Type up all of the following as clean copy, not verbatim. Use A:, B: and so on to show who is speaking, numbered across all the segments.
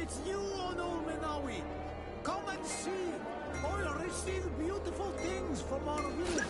A: it's you, Onul Menawi. Come and see. I'll receive beautiful things from our village.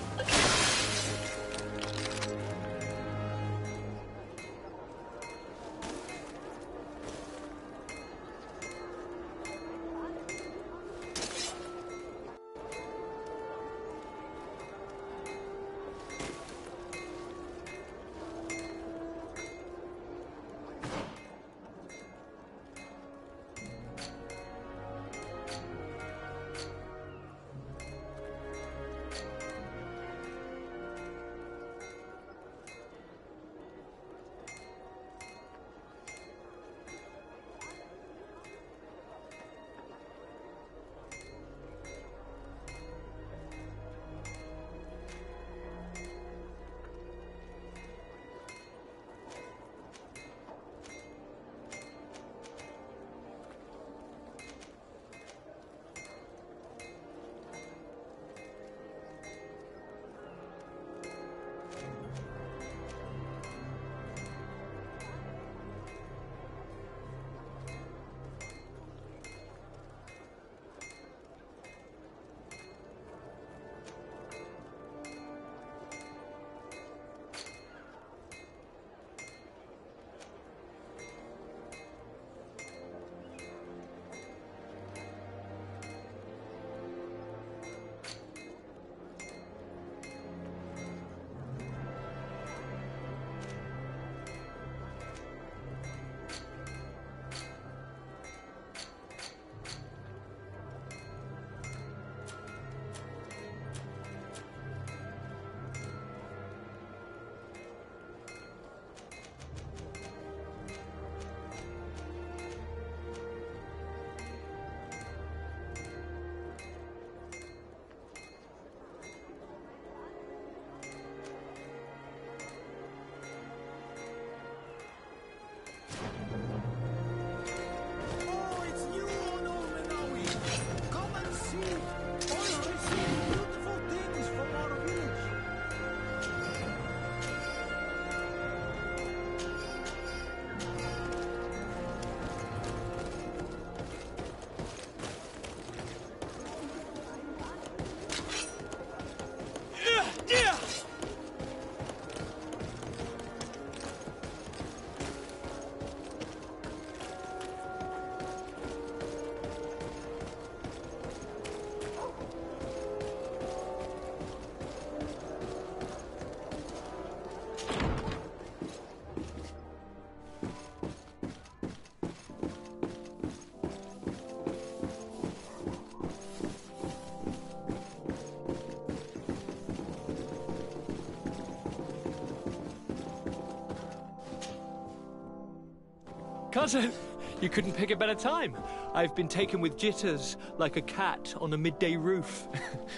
B: Cousin, you couldn't pick a better time. I've been taken with jitters like a cat on a midday roof.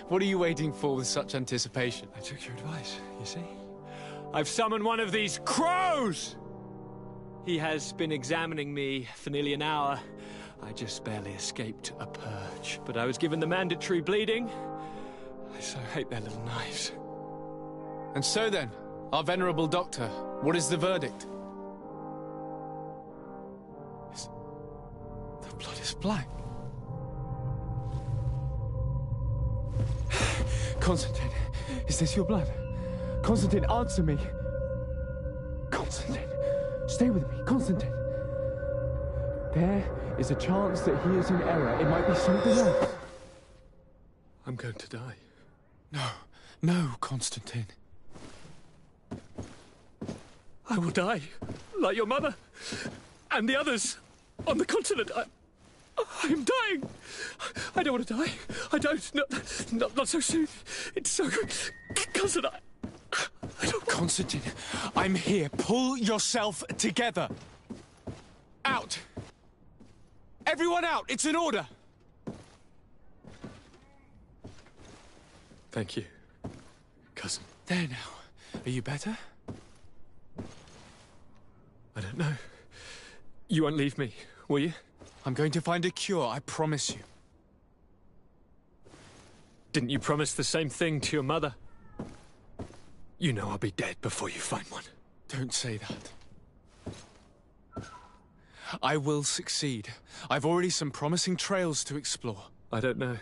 C: What are you waiting for with such anticipation?
B: I took your advice, you see. I've summoned one of these crows! He has been examining me for nearly an hour. I just barely escaped a purge, but I was given the mandatory bleeding. I so hate their little knives.
C: And so then, our venerable doctor, what is the verdict? The blood is black.
D: Constantine, is this your blood? Constantine, answer me. Constantine, stay with me, Constantine. There is a chance that he is in error. It might be something else.
B: I'm going to die.
C: No, Constantine.
B: I will die, like your mother, and the others on the continent. I'm dying. I don't want to die. I don't. Not so soon. It's so... Cousin, I don't...
C: Constantine, I'm here. Pull yourself together. Out. Everyone out. It's an order.
B: Thank you, cousin.
C: There now. Are you better?
B: I don't know. You won't leave me, will you?
C: I'm going to find a cure, I promise you.
B: Didn't you promise the same thing to your mother? You know I'll be dead before you find one.
C: Don't say that. I will succeed. I've already some promising trails to explore.
B: I don't know,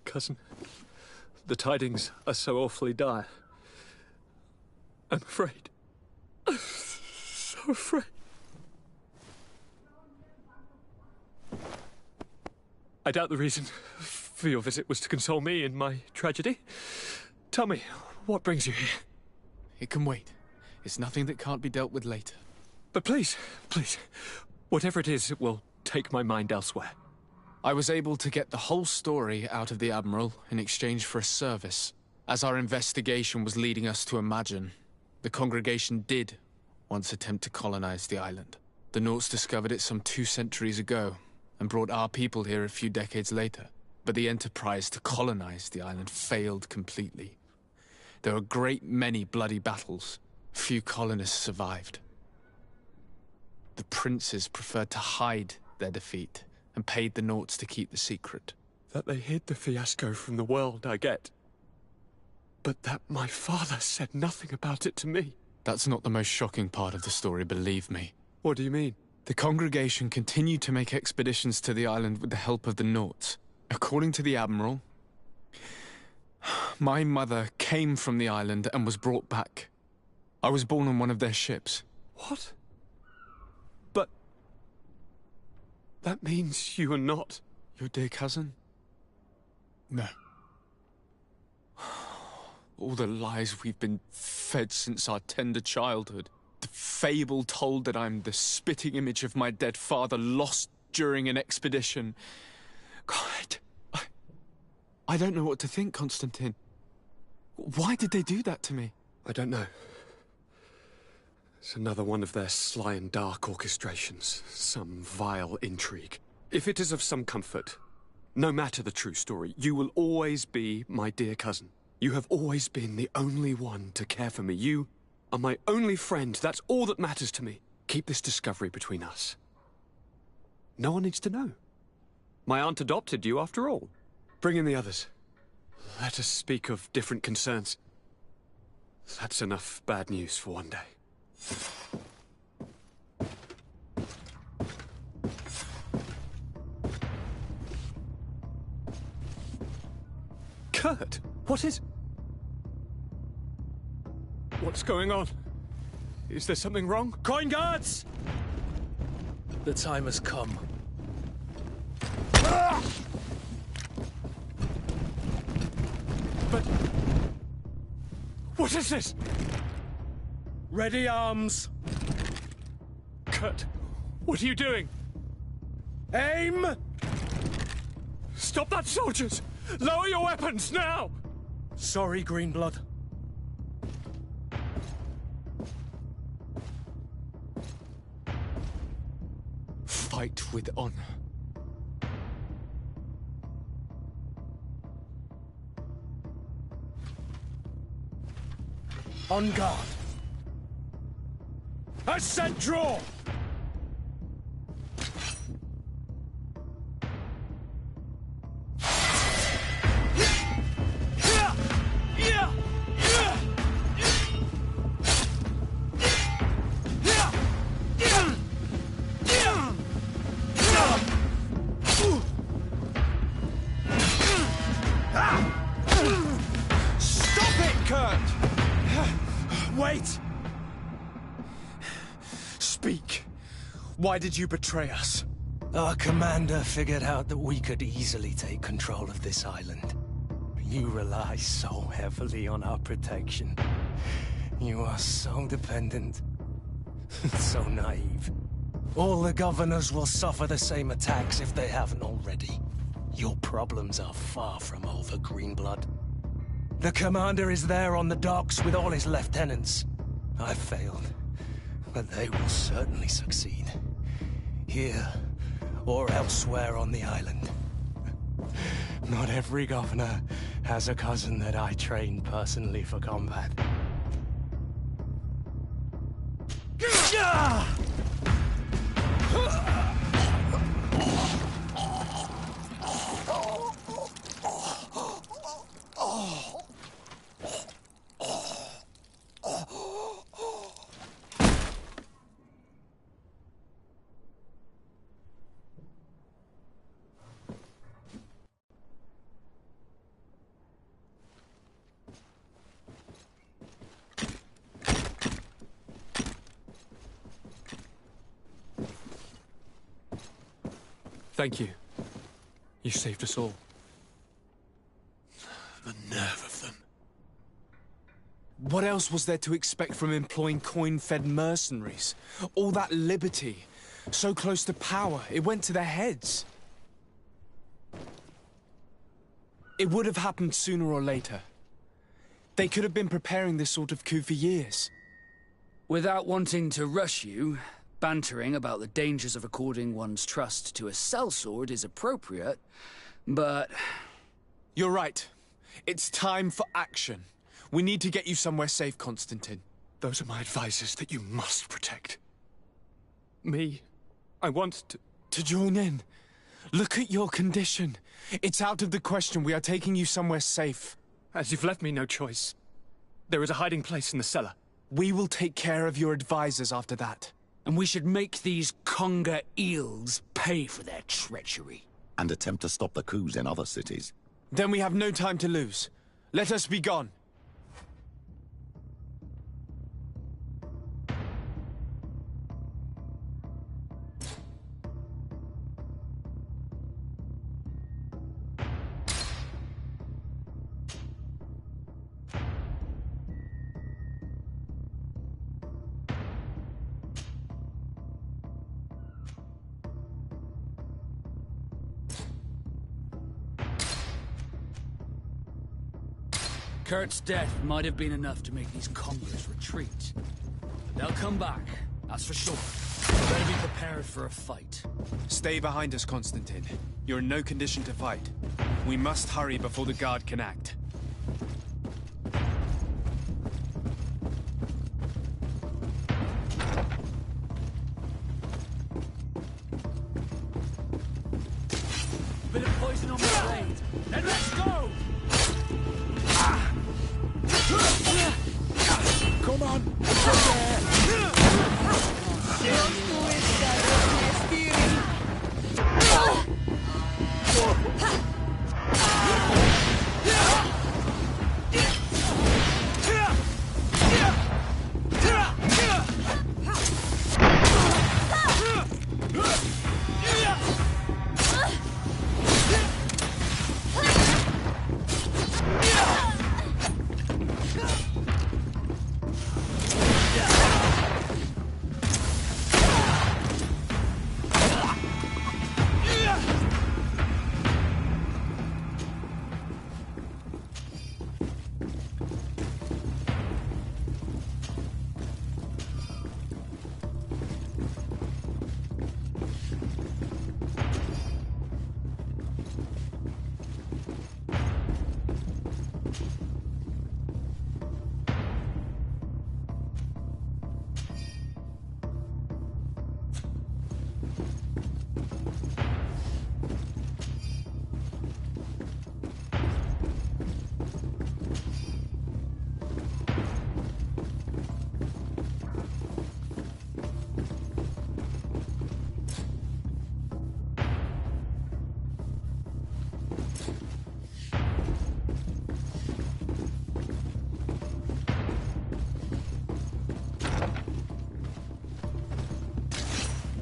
B: cousin. The tidings are so awfully dire. I'm afraid. I'm so afraid. I doubt the reason for your visit was to console me in my tragedy. Tell me, what brings you here?
C: It can wait. It's nothing that can't be dealt with later.
B: But please, please, whatever it is, it will take my mind elsewhere.
C: I was able to get the whole story out of the Admiral in exchange for a service. As our investigation was leading us to imagine, the congregation did once attempt to colonize the island. The Nauts discovered it some 2 centuries ago and brought our people here a few decades later. But the enterprise to colonize the island failed completely. There were a great many bloody battles. Few colonists survived. The princes preferred to hide their defeat and paid the Nauts to keep the secret.
B: That they hid the fiasco from the world, I get. But that my father said nothing about it to me.
C: That's not the most shocking part of the story, believe me.
B: What do you mean?
C: The congregation continued to make expeditions to the island with the help of the Nauts. According to the Admiral, my mother came from the island and was brought back. I was born on one of their ships.
B: What? But... that means you are not...
C: Your dear cousin? No. All the lies we've been fed since our tender childhood. The fable told that I'm the spitting image of my dead father lost during an expedition. God, I don't know what to think, Constantine. Why did they do that to me?
B: I don't know. It's another one of their sly and dark orchestrations. Some vile intrigue. If it is of some comfort, no matter the true story, you will always be my dear cousin. You have always been the only one to care for me. You are my only friend. That's all that matters to me. Keep this discovery between us. No one needs to know. My aunt adopted you after all. Bring in the others. Let us speak of different concerns. That's enough bad news for one day. Kurt, what is... What's going on? Is there something wrong?
A: Coin guards! The time has come.
B: But... what is this?
A: Ready arms.
B: Kurt, what are you doing?
A: Aim!
B: Stop that, soldiers! Lower your weapons, now!
A: Sorry, Greenblood.
C: Fight with honor.
A: On guard. Ascent draw!
C: Stop it, Kurt!
A: Wait!
C: Speak. Why did you betray us?
A: Our commander figured out that we could easily take control of this island. You rely so heavily on our protection. You are so dependent. So naive. All the governors will suffer the same attacks if they haven't already. Your problems are far from over, Greenblood. The commander is there on the docks with all his lieutenants. I failed, but they will certainly succeed. Here, or elsewhere on the island. Not every governor has a cousin that I trained personally for combat.
B: Thank you. You saved us all.
E: The nerve of them.
C: What else was there to expect from employing coin-fed mercenaries? All that liberty, so close to power, it went to their heads. It would have happened sooner or later. They could have been preparing this sort of coup for years.
F: Without wanting to rush you, bantering about the dangers of according one's trust to a sellsword is appropriate, but...
C: You're right. It's time for action. We need to get you somewhere safe, Constantine.
E: Those are my advisors that you must protect.
B: Me? I want
C: to join in. Look at your condition. It's out of the question. We are taking you somewhere safe.
B: As you've left me no choice. There is a hiding place in the cellar.
C: We will take care of your advisors after that.
F: And we should make these conger eels pay for their treachery.
G: And attempt to stop the coups in other cities.
C: Then we have no time to lose. Let us be gone.
F: Kurt's death might have been enough to make these congers retreat. They'll come back, that's for sure. Better be prepared for a fight.
C: Stay behind us, Constantine. You're in no condition to fight. We must hurry before the guard can act.
F: Bit of poison on my blade. Then let's go!
E: Come on!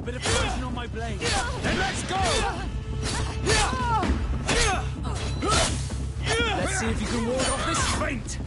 F: Bit of poison on my blade. Then let's go! Let's see if you can ward off this feint.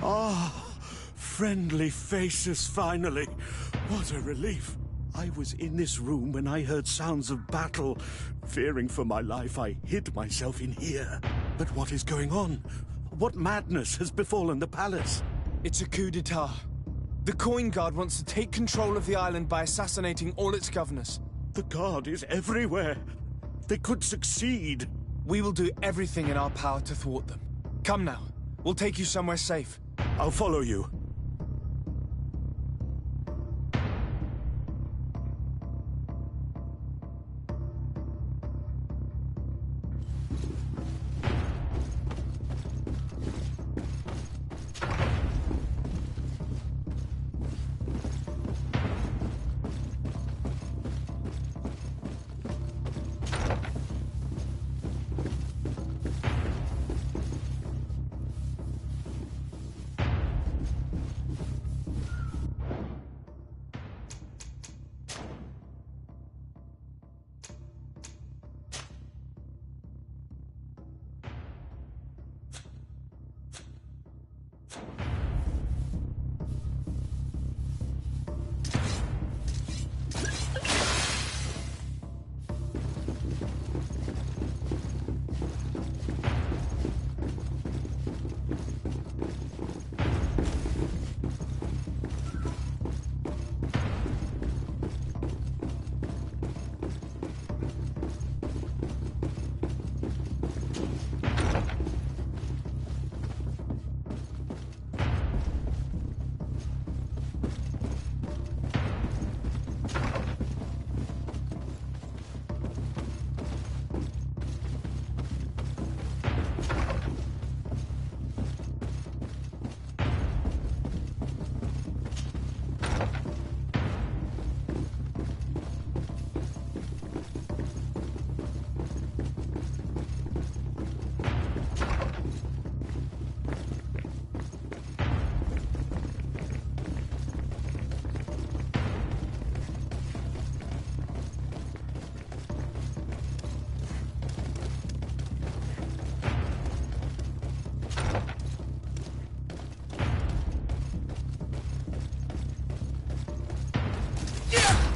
E: Ah, friendly faces finally. What a relief. I was in this room when I heard sounds of battle. Fearing for my life, I hid myself in here. But what is going on? What madness has befallen the palace?
H: It's a coup d'etat. The Coin Guard wants to take control of the island by assassinating all its governors.
E: The Guard is everywhere. They could succeed.
H: We will do everything in our power to thwart them. Come now. We'll take you somewhere safe.
E: I'll follow you.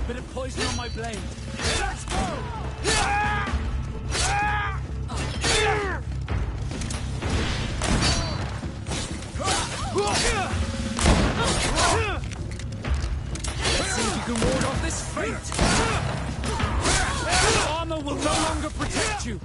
F: Bit of poison on my blade. Let's go! Let's see if you can ward off this fate. Armor will no longer protect you.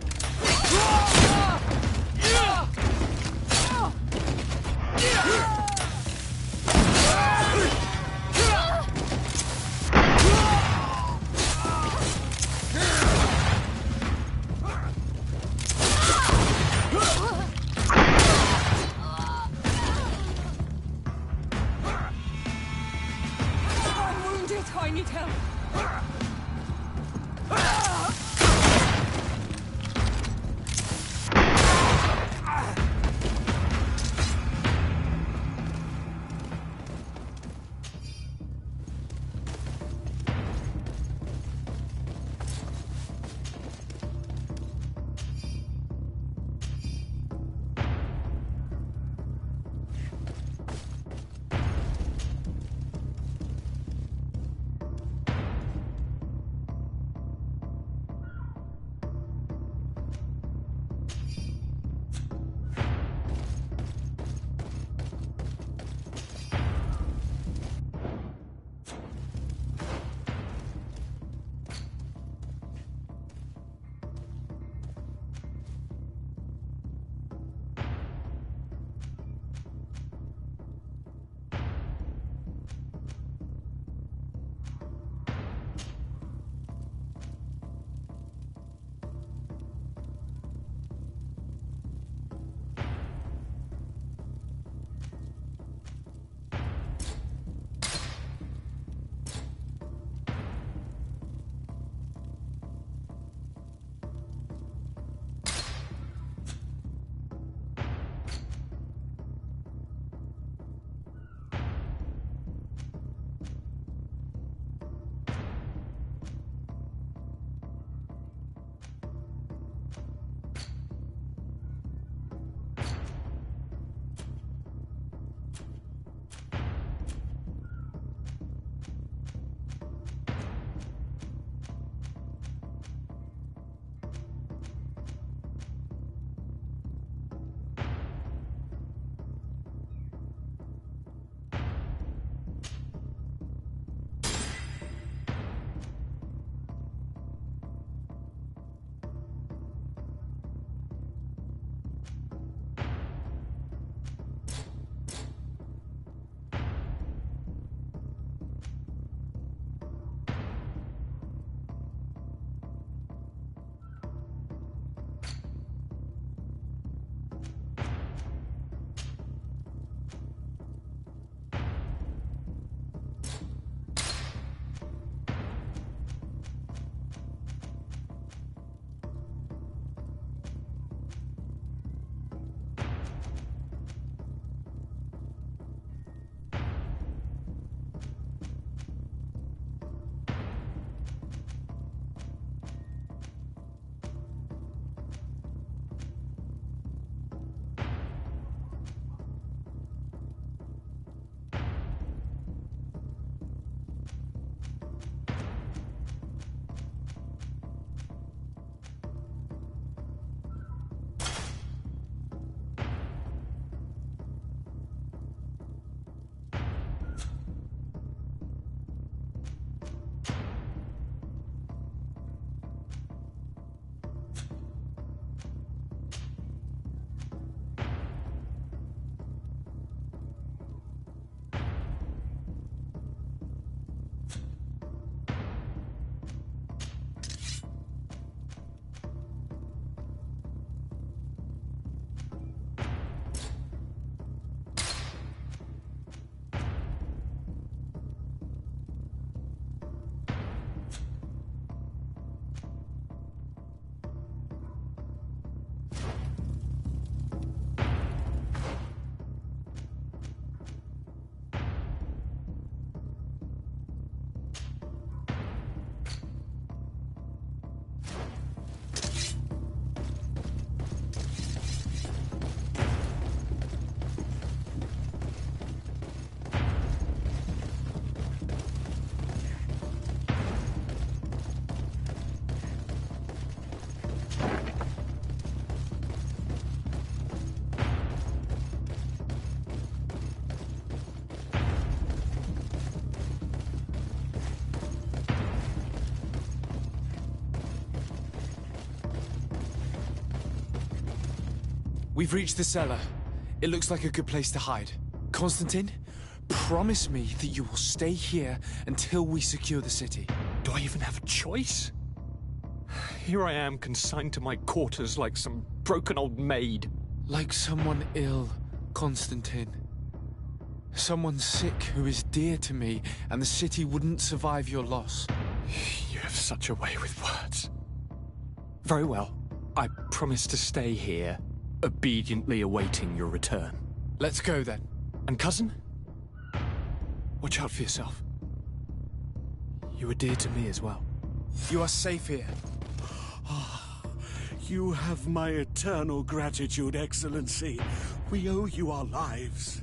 I: I need help.
C: We've reached the cellar. It looks like a good place to hide. Constantine, promise me that you will stay here until we secure the city.
B: Do I even have a choice? Here I am, consigned to my quarters like some broken old maid.
C: Like someone ill, Constantine. Someone sick who is dear to me, and the city wouldn't survive your loss.
B: You have such a way with words. Very well. I promise to stay here, obediently awaiting your return.
C: Let's go then.
B: And cousin? Watch out for yourself. You were dear to me as well.
H: You are safe here.
E: You have my eternal gratitude, Excellency. We owe you our lives.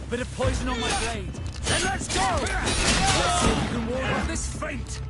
F: Bit of poison on my blade. Then let's go! Let's see if you can ward off this feint.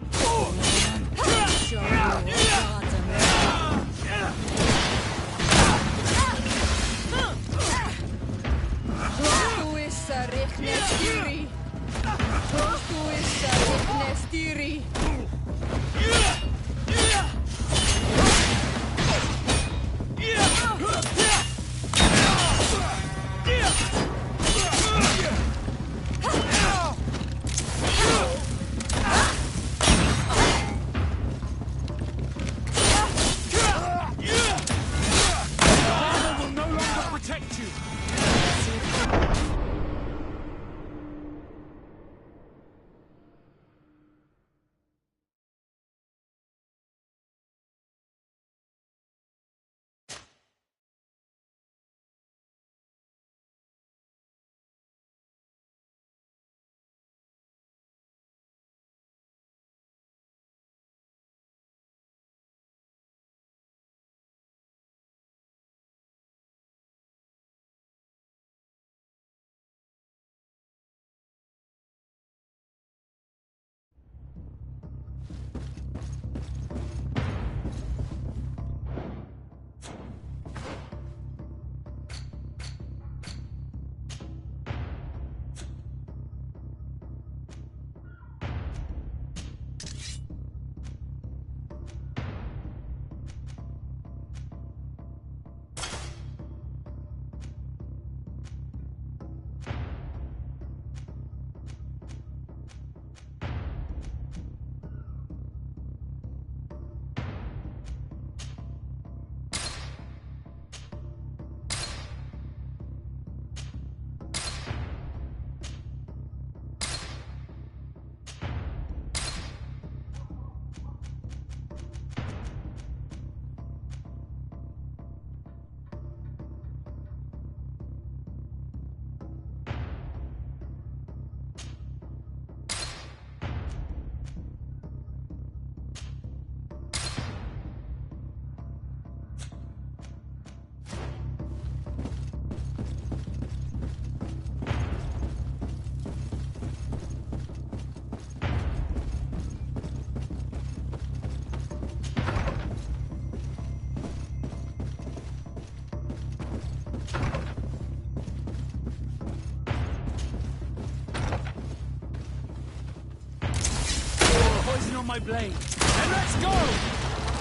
F: my blade. And let's go!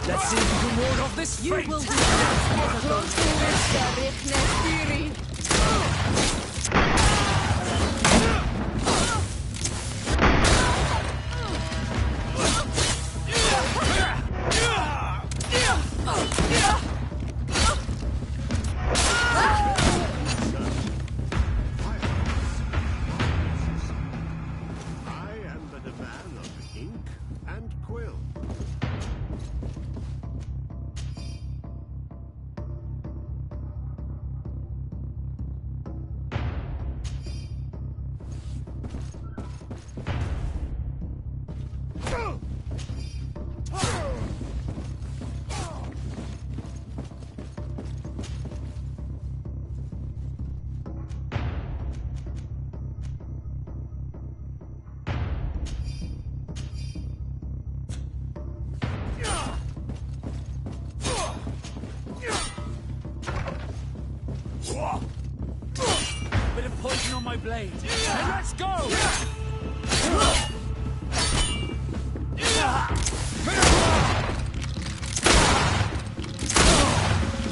F: Let's see if you can ward off this fate!
I: You will be
F: Bit of poison on my blade. And let's go!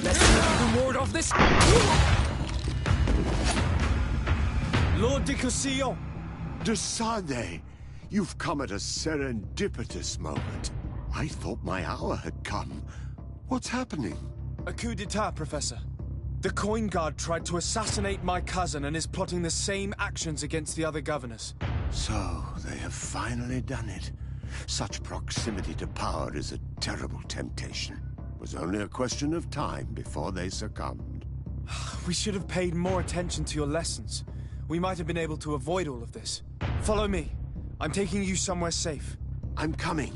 F: Let's see if you can ward off this.
H: Lord de Cossillon!
E: De Sade, you've come at a serendipitous moment. I thought my hour had come. What's happening?
H: A coup d'etat, Professor. The Coin Guard tried to assassinate my cousin and is plotting the same actions against the other governors.
E: So, they have finally done it. Such proximity to power is a terrible temptation. It was only a question of time before they succumbed.
H: We should have paid more attention to your lessons. We might have been able to avoid all of this. Follow me. I'm taking you somewhere safe.
E: I'm coming.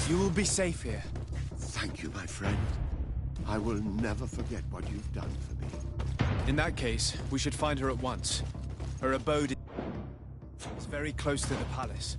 H: You will be safe here.
E: Thank you, my friend. I will never forget what you've done for me.
H: In that case, we should find her at once. Her abode is very close to the palace.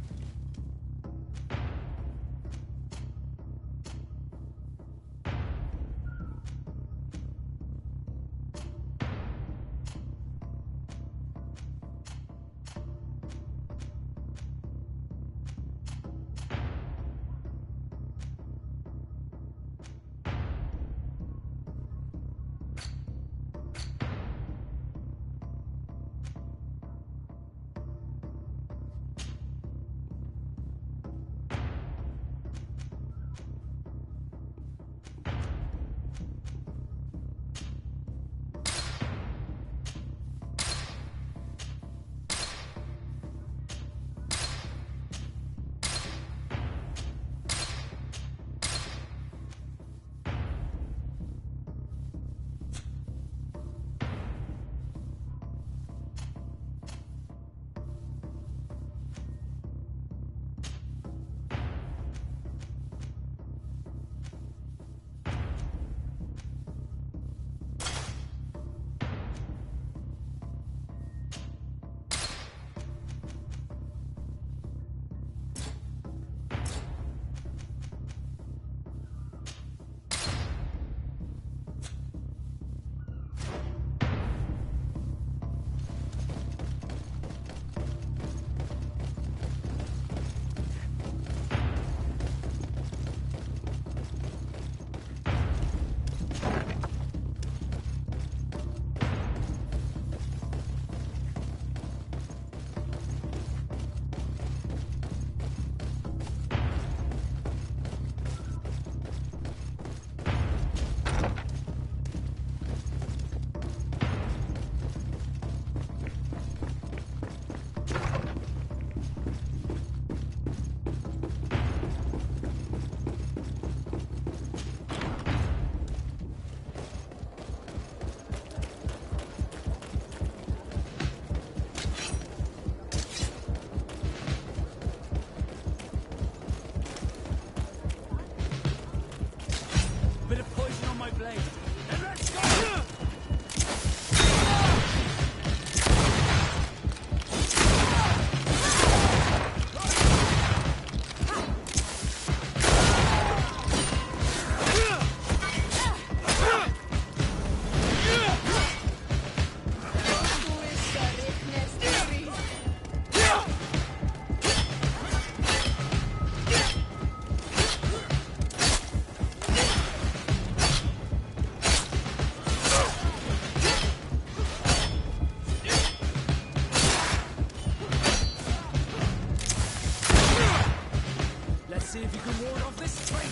F: See if you can ward off this train.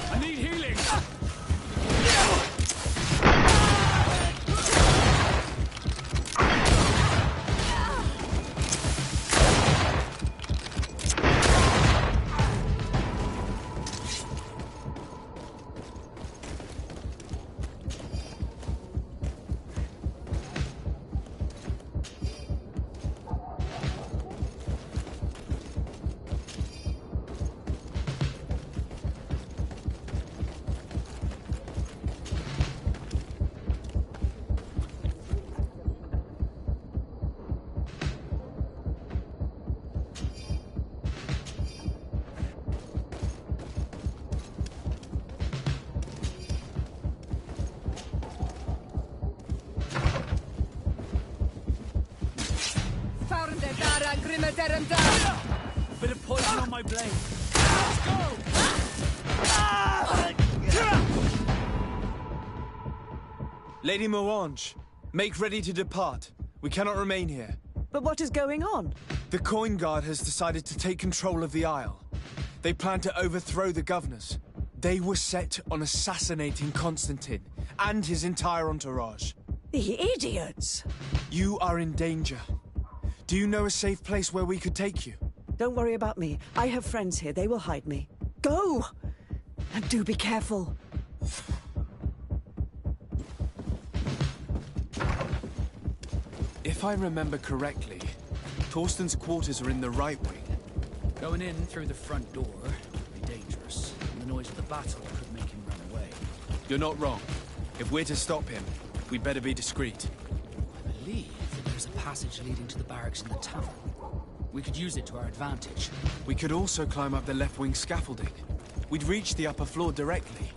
F: I need healing. Bit of poison on my blade. Let's go!
H: Lady Morange, make ready to depart. We cannot remain here.
I: But what is going on?
H: The Coin Guard has decided to take control of the Isle. They plan to overthrow the governors. They were set on assassinating Constantine and his entire entourage.
I: The idiots!
H: You are in danger. Do you know a safe place where we could take you?
I: Don't worry about me. I have friends here. They will hide me. Go! And do be careful.
H: If I remember correctly, Torsten's quarters are in the right wing.
F: Going in through the front door would be dangerous, and the noise of the battle could make him run away.
H: You're not wrong. If we're to stop him, we'd better be discreet.
F: I believe that there's a passage leading to the barracks in the tower. We could use it to our advantage.
H: We could also climb up the left wing scaffolding. We'd reach the upper floor directly.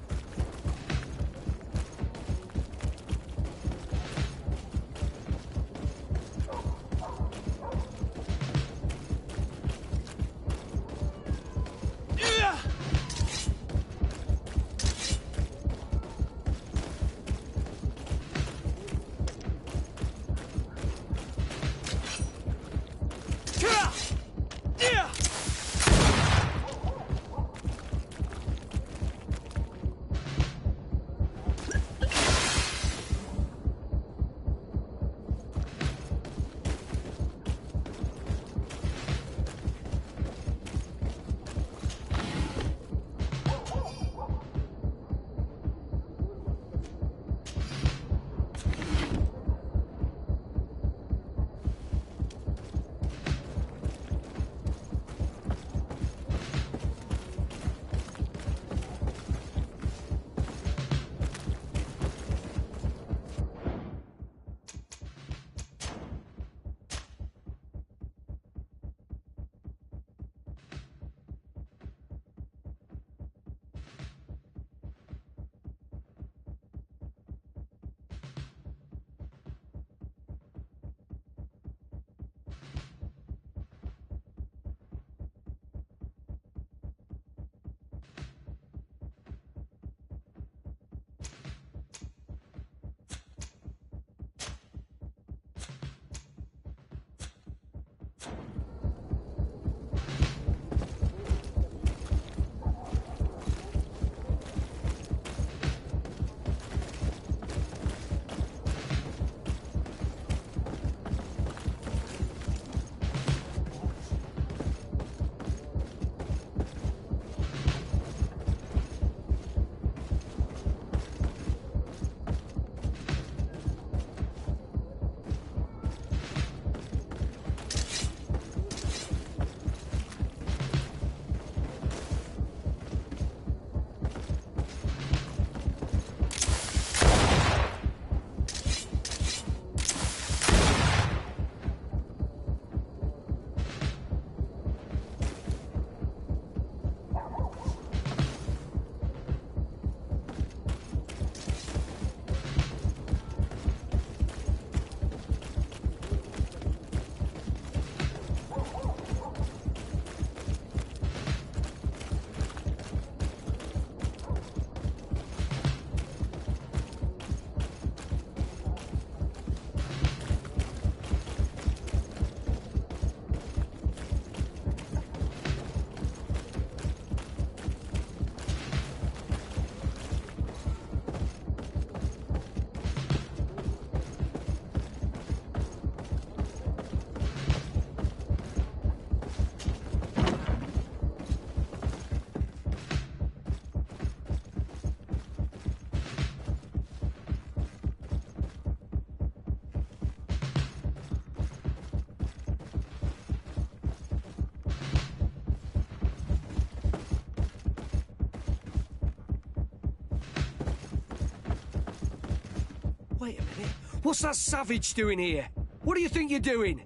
J: Wait a minute. What's that savage doing here? What do you think you're doing?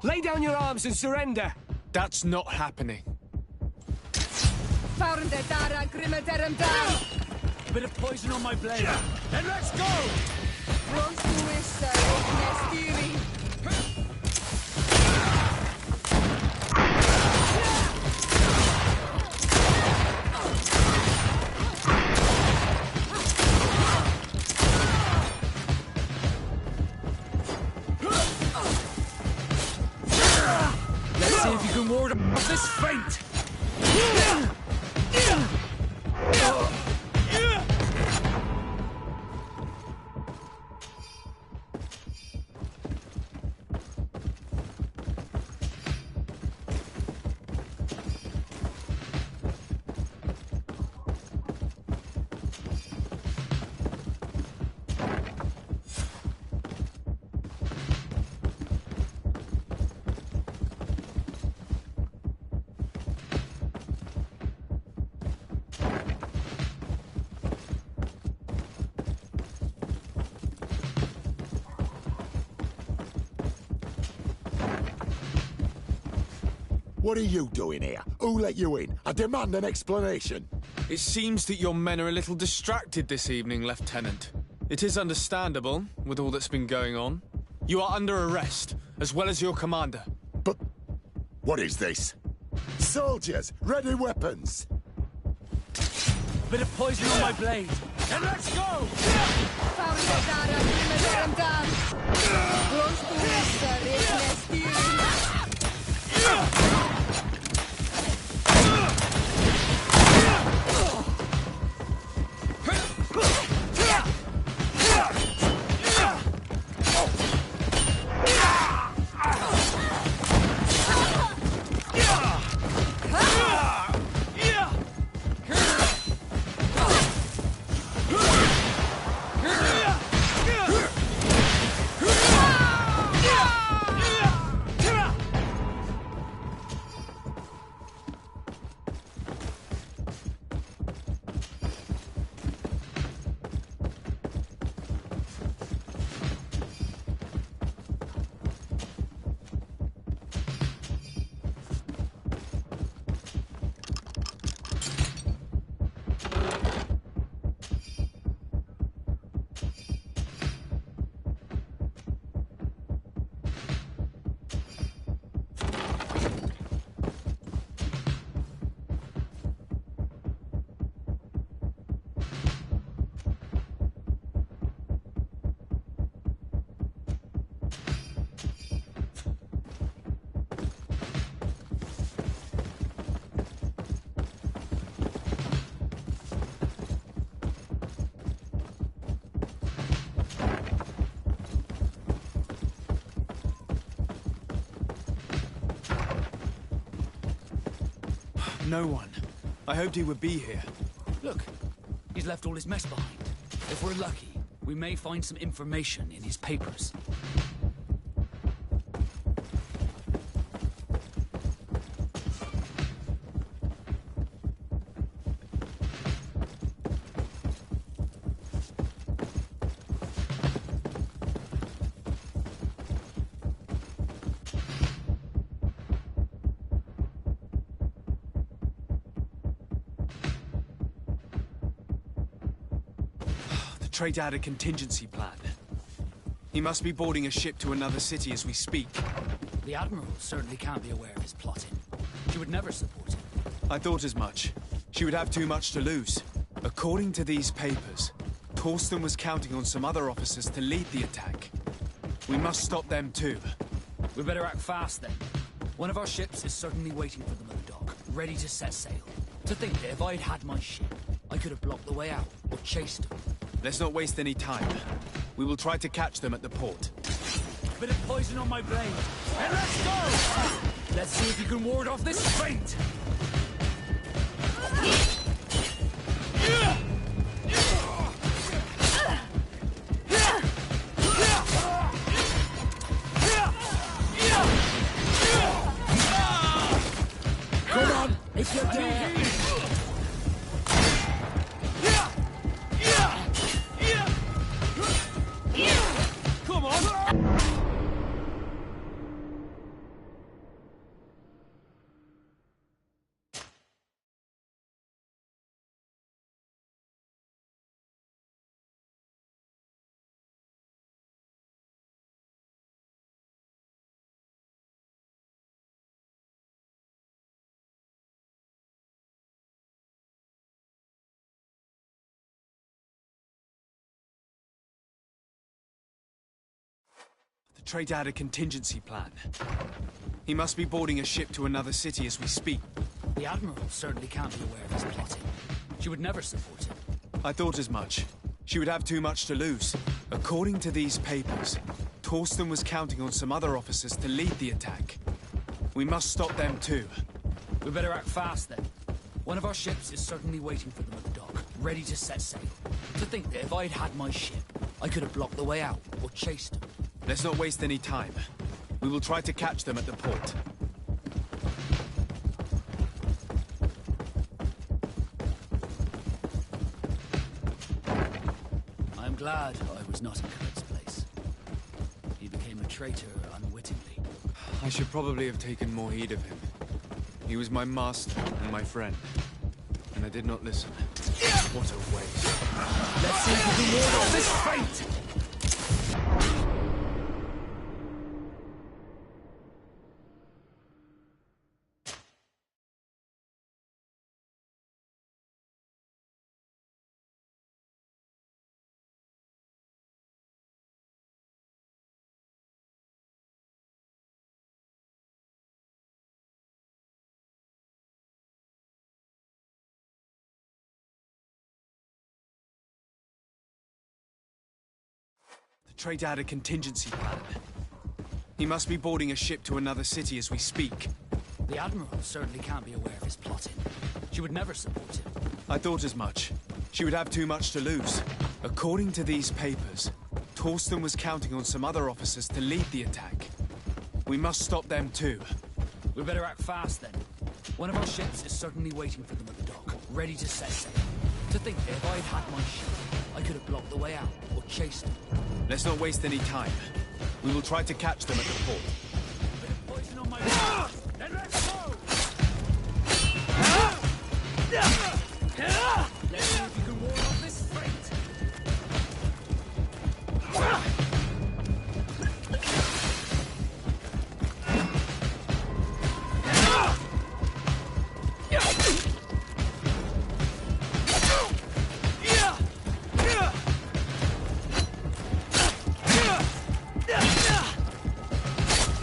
J: Lay down your arms and surrender.
C: That's not happening.
J: A bit of poison on my blade. Then let's go! Let's see if you can ward off this feint.
G: What are you doing here? Who let you in? I demand an explanation.
C: It seems that your men are a little distracted this evening, Lieutenant. It is understandable, with all that's been going on. You are under arrest, as well as your commander.
G: But what is this? Soldiers, ready weapons!
F: Bit of poison on my blade. And let's go!
H: No one. I hoped he would be here.
F: Look, he's left all his mess behind. If we're lucky, we may find some information in his papers.
H: Traitor had a contingency plan. He must be boarding a ship to another city as we speak.
F: The Admiral certainly can't be aware of his plotting. She would never support him.
H: I thought as much. She would have too much to lose. According to these papers, Torsten was counting on some other officers to lead the attack. We must stop them too.
F: We better act fast then. One of our ships is certainly waiting for them at the dock, ready to set sail. To think that if I'd had my ship, I could have blocked the way out or chased them.
H: Let's not waste any time. We will try to catch them at the port.
F: Bit of poison on my blade. And let's go! Let's see if you can ward off this feint!
J: Come on, if you're there!
H: The traitor had a contingency plan. He must be boarding a ship to another city as we speak.
F: The Admiral certainly can't be aware of his plotting. She would never support him.
H: I thought as much. She would have too much to lose. According to these papers, Torsten was counting on some other officers to lead the attack. We must stop them too.
F: We better act fast then. One of our ships is certainly waiting for them at the dock, ready to set sail. To think that if I'd had my ship, I could have blocked the way out or chased them.
H: Let's not waste any time. We will try to catch them at the port.
F: I'm glad I was not in Kurt's place. He became a traitor unwittingly.
C: I should probably have taken more heed of him. He was my master and my friend, and I did not listen. What a waste.
F: Let's see if we can ward off this fate!
H: The traitor had a contingency plan. He must be boarding a ship to another city as we speak.
F: The Admiral certainly can't be aware of his plotting. She would never support him.
H: I thought as much. She would have too much to lose. According to these papers, Torsten was counting on some other officers to lead the attack. We must stop them too.
F: We better act fast then. One of our ships is certainly waiting for them at the dock, ready to set sail. To think that if I'd had my ship, I could have blocked the way out, or chased them.
H: Let's not waste any time. We will try to catch them at the port.
F: Bit of poison on my back. Then let's go! Let's see if you can ward off this fate.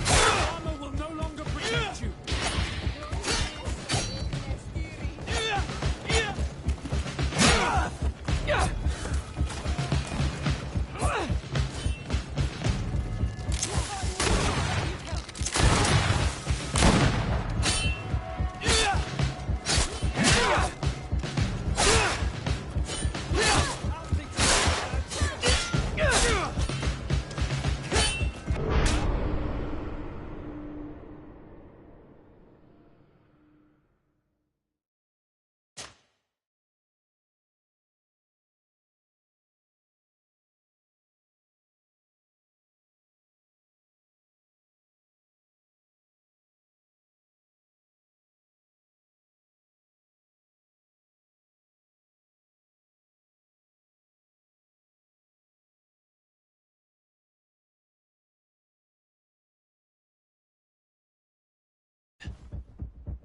F: Armor will no longer protect you.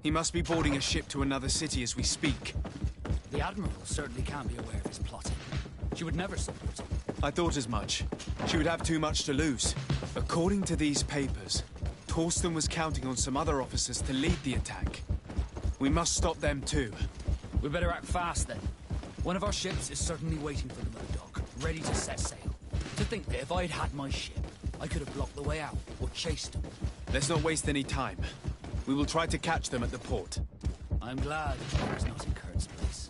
H: He must be boarding a ship to another city as we speak.
F: The Admiral certainly can't be aware of his plotting. She would never support him.
H: I thought as much. She would have too much to lose. According to these papers, Torsten was counting on some other officers to lead the attack. We must stop them too.
F: We better act fast then. One of our ships is certainly waiting for them at the dock, ready to set sail. To think that if I'd had my ship, I could have blocked the way out, or chased them.
H: Let's not waste any time. We will try to catch them at the port.
F: I'm glad I was not in Kurt's place.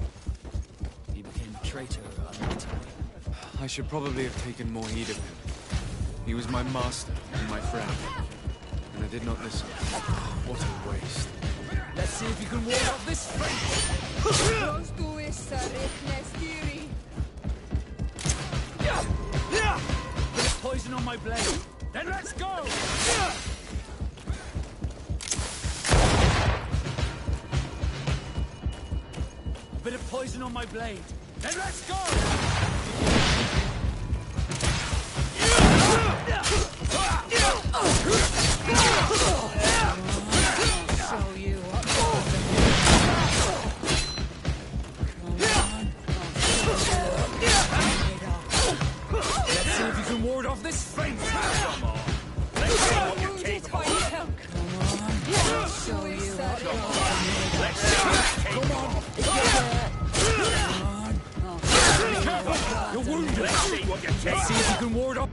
F: He became a traitor unwittingly.
C: I should probably have taken more heed of him. He was my master and my friend, and I did not listen. What a waste.
F: Let's see if you can ward off this fate! Bit of poison on my blade. Then let's go! Bit of poison on my blade. Then let's go!
K: Show you what.
F: Let's see if you can ward off this fate! Come on! Let's see what you're capable of!
K: Show you what.
F: Let's see what you're capable of! You're wounded! Let's see what you're capable of! Let's see if you can ward off...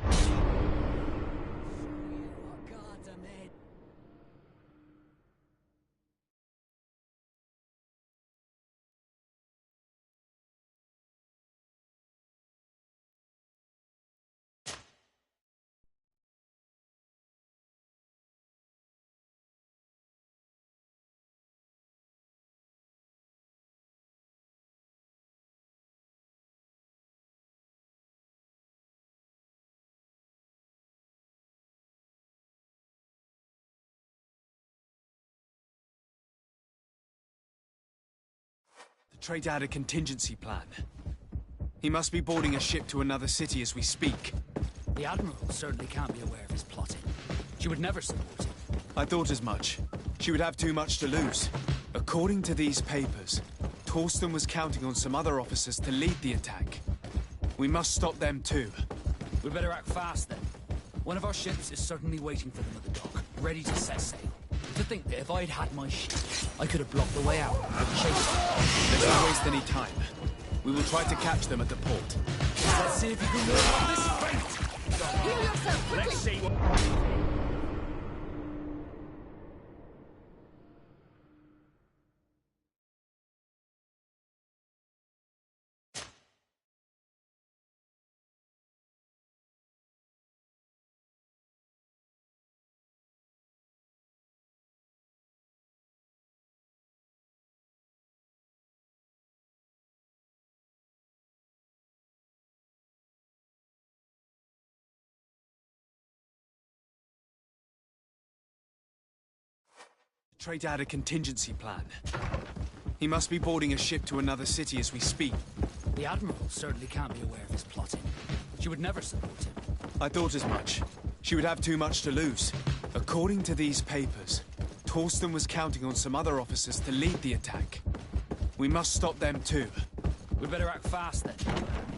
H: Traitor had a contingency plan. He must be boarding a ship to another city as we speak.
F: The Admiral certainly can't be aware of his plotting. She would never support him.
H: I thought as much. She would have too much to lose. According to these papers, Torsten was counting on some other officers to lead the attack. We must stop them too.
F: We'd better act fast then. One of our ships is certainly waiting for them at the dock, ready to set sail. To think that if I'd had my ship, I could have blocked the way out or chased them.
H: Let's not waste any time. We will try to catch them at the port.
F: Let's see if you can walk on this fate!
K: Heal yourself quickly!
F: Let's see what...
H: Traitor had a contingency plan. He must be boarding a ship to another city as we speak.
F: The Admiral certainly can't be aware of his plotting. She would never support him.
H: I thought as much. She would have too much to lose. According to these papers, Torsten was counting on some other officers to lead the attack. We must stop them too.
F: We'd better act fast then.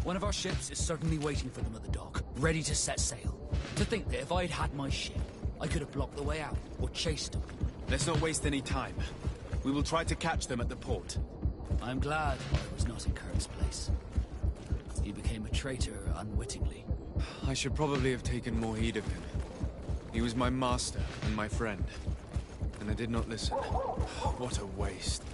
F: One of our ships is certainly waiting for them at the dock, ready to set sail. To think that if I'd had my ship, I could have blocked the way out or chased them.
H: Let's not waste any time. We will try to catch them at the port.
F: I'm glad I was not in Kirk's place. He became a traitor unwittingly.
H: I should probably have taken more heed of him. He was my master and my friend, and I did not listen. What a waste.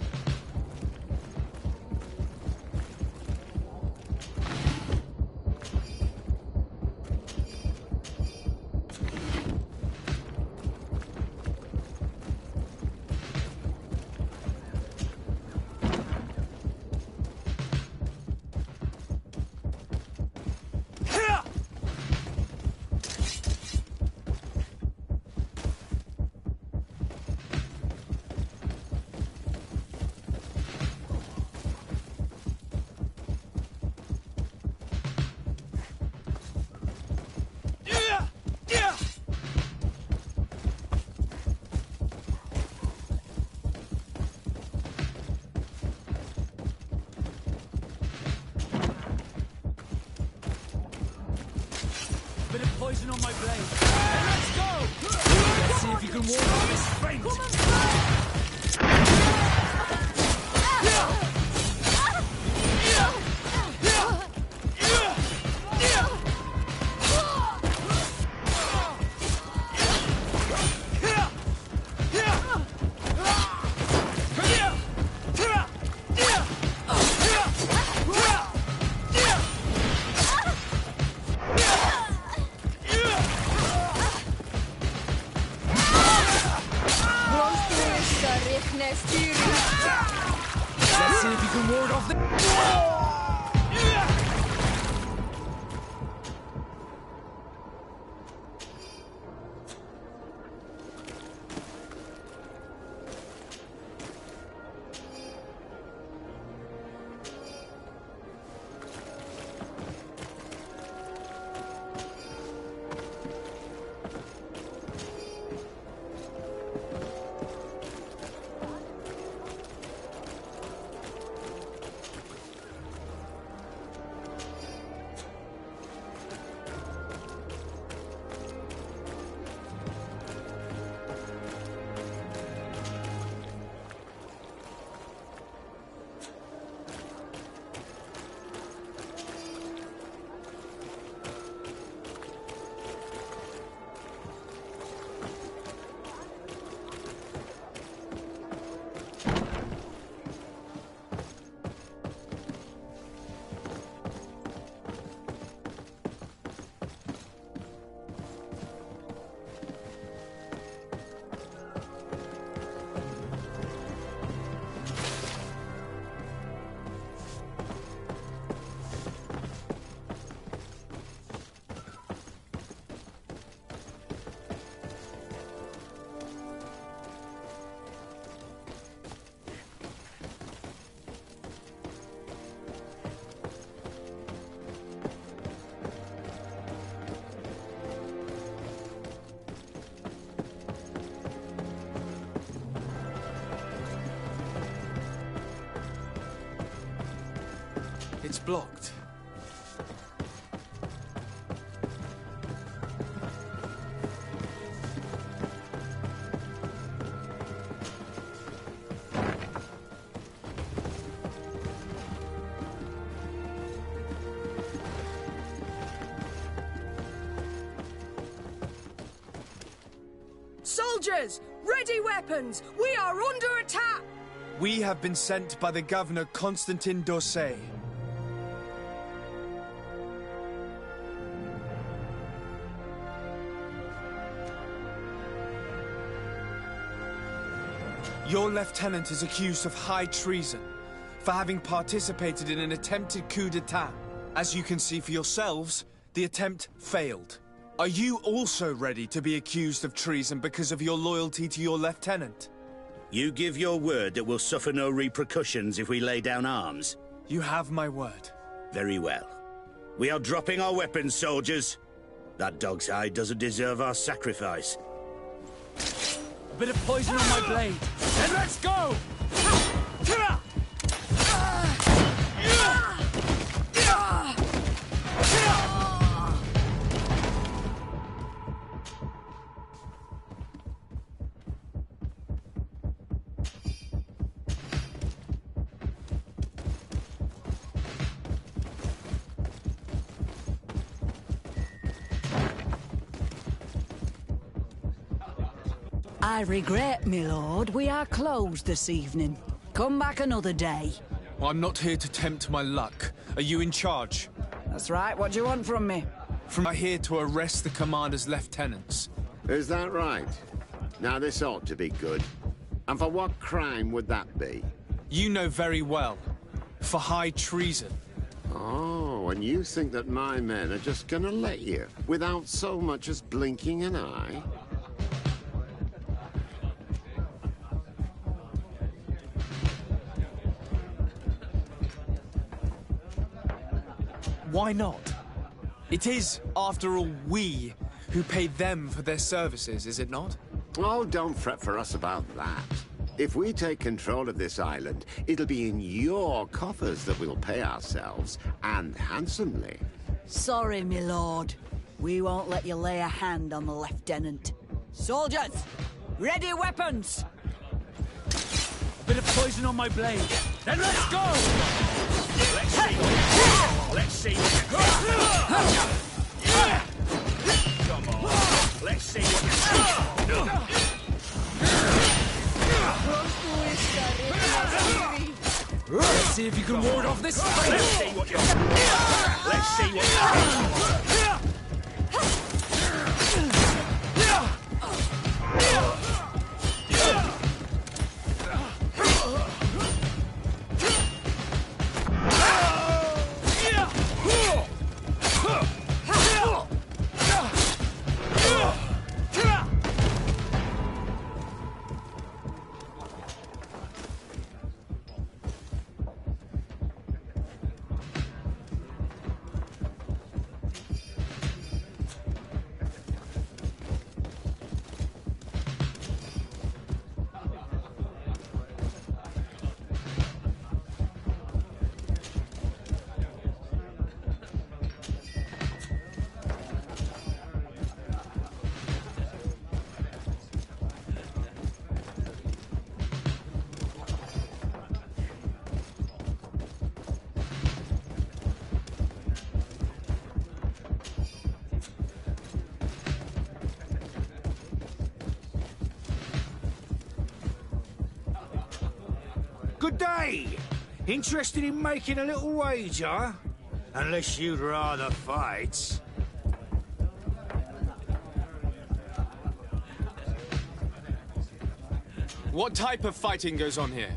F: Bit of poison on my blade. Hey, let's go! Let's see if you can walk on this faint.
H: blocked.
I: Soldiers! Ready weapons! We are under attack!
H: We have been sent by the governor, Constantin d'Orsay. Your lieutenant is accused of high treason for having participated in an attempted coup d'etat. As you can see for yourselves, the attempt failed. Are you also ready to be accused of treason because of your loyalty to your lieutenant?
L: You give your word that we'll suffer no repercussions if we lay down arms?
H: You have my word.
L: Very well. We are dropping our weapons, soldiers. That dog's hide doesn't deserve our sacrifice.
F: A bit of poison on my blade. Then let's go!
K: I regret, my lord, we are closed this evening. Come back another day.
H: I'm not here to tempt my luck. Are you in charge?
K: That's right, what do you want from me?
H: I'm here to arrest the commander's lieutenants.
G: Is that right? Now this ought to be good. And for what crime would that be?
H: You know very well. For high treason.
G: Oh, and you think that my men are just gonna let you, without so much as blinking an eye?
H: Why not? It is, after all, we who pay them for their services, is it not?
G: Oh, don't fret for us about that. If we take control of this island, it'll be in your coffers that we'll pay ourselves, and handsomely.
K: Sorry, my lord. We won't let you lay a hand on the lieutenant. Soldiers, ready weapons!
F: A bit of poison on my blade. Then let's go!
L: Let's see. Let's see. Come on. Let's see what you
F: Let's see if you can ward off this fight.
L: Let's see what you Let's see what
M: Good day. Interested in making a little wager? Unless you'd rather fight.
H: What type of fighting goes on here?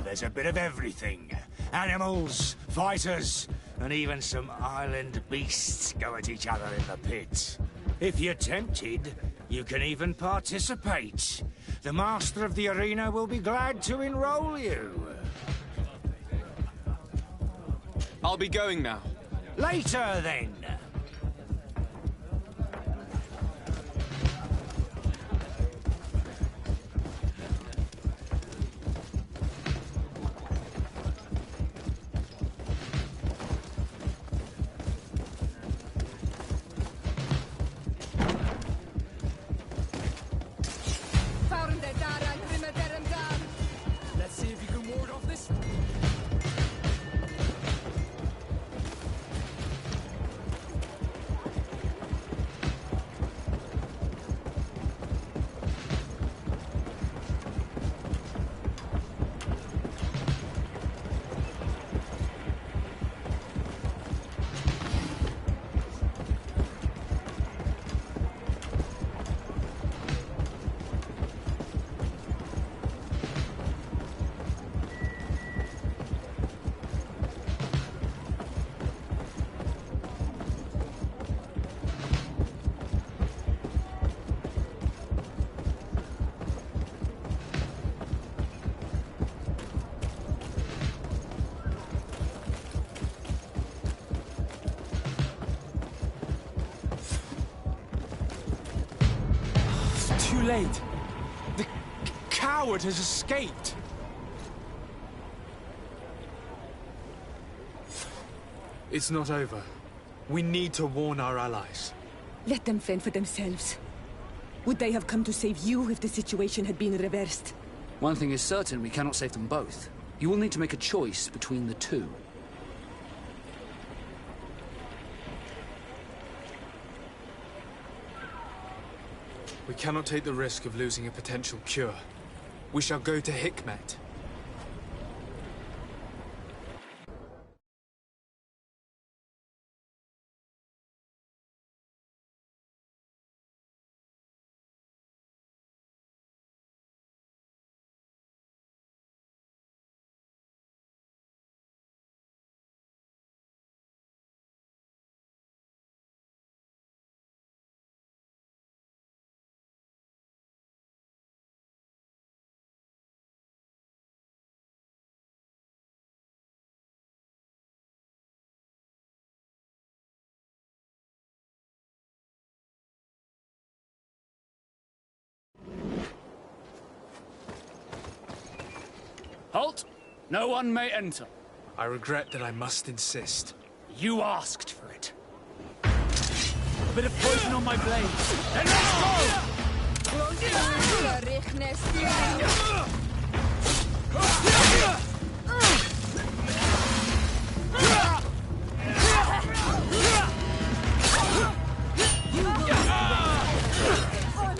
M: There's a bit of everything. Animals, fighters, and even some island beasts go at each other in the pit. If you're tempted, you can even participate. The master of the arena will be glad to enroll you.
H: I'll be going now.
M: Later, then.
H: too late. The coward has escaped. It's not over. We need to warn our allies.
N: Let them fend for themselves. Would they have come to save you if the situation had been reversed?
F: One thing is certain, we cannot save them both. You will need to make a choice between the two.
C: We cannot take the risk of losing a potential cure. We shall go to Hikmet.
F: Halt! No one may enter.
C: I regret that I must insist.
F: You asked for it. A bit of poison on my blade. Then let's go!
N: I'm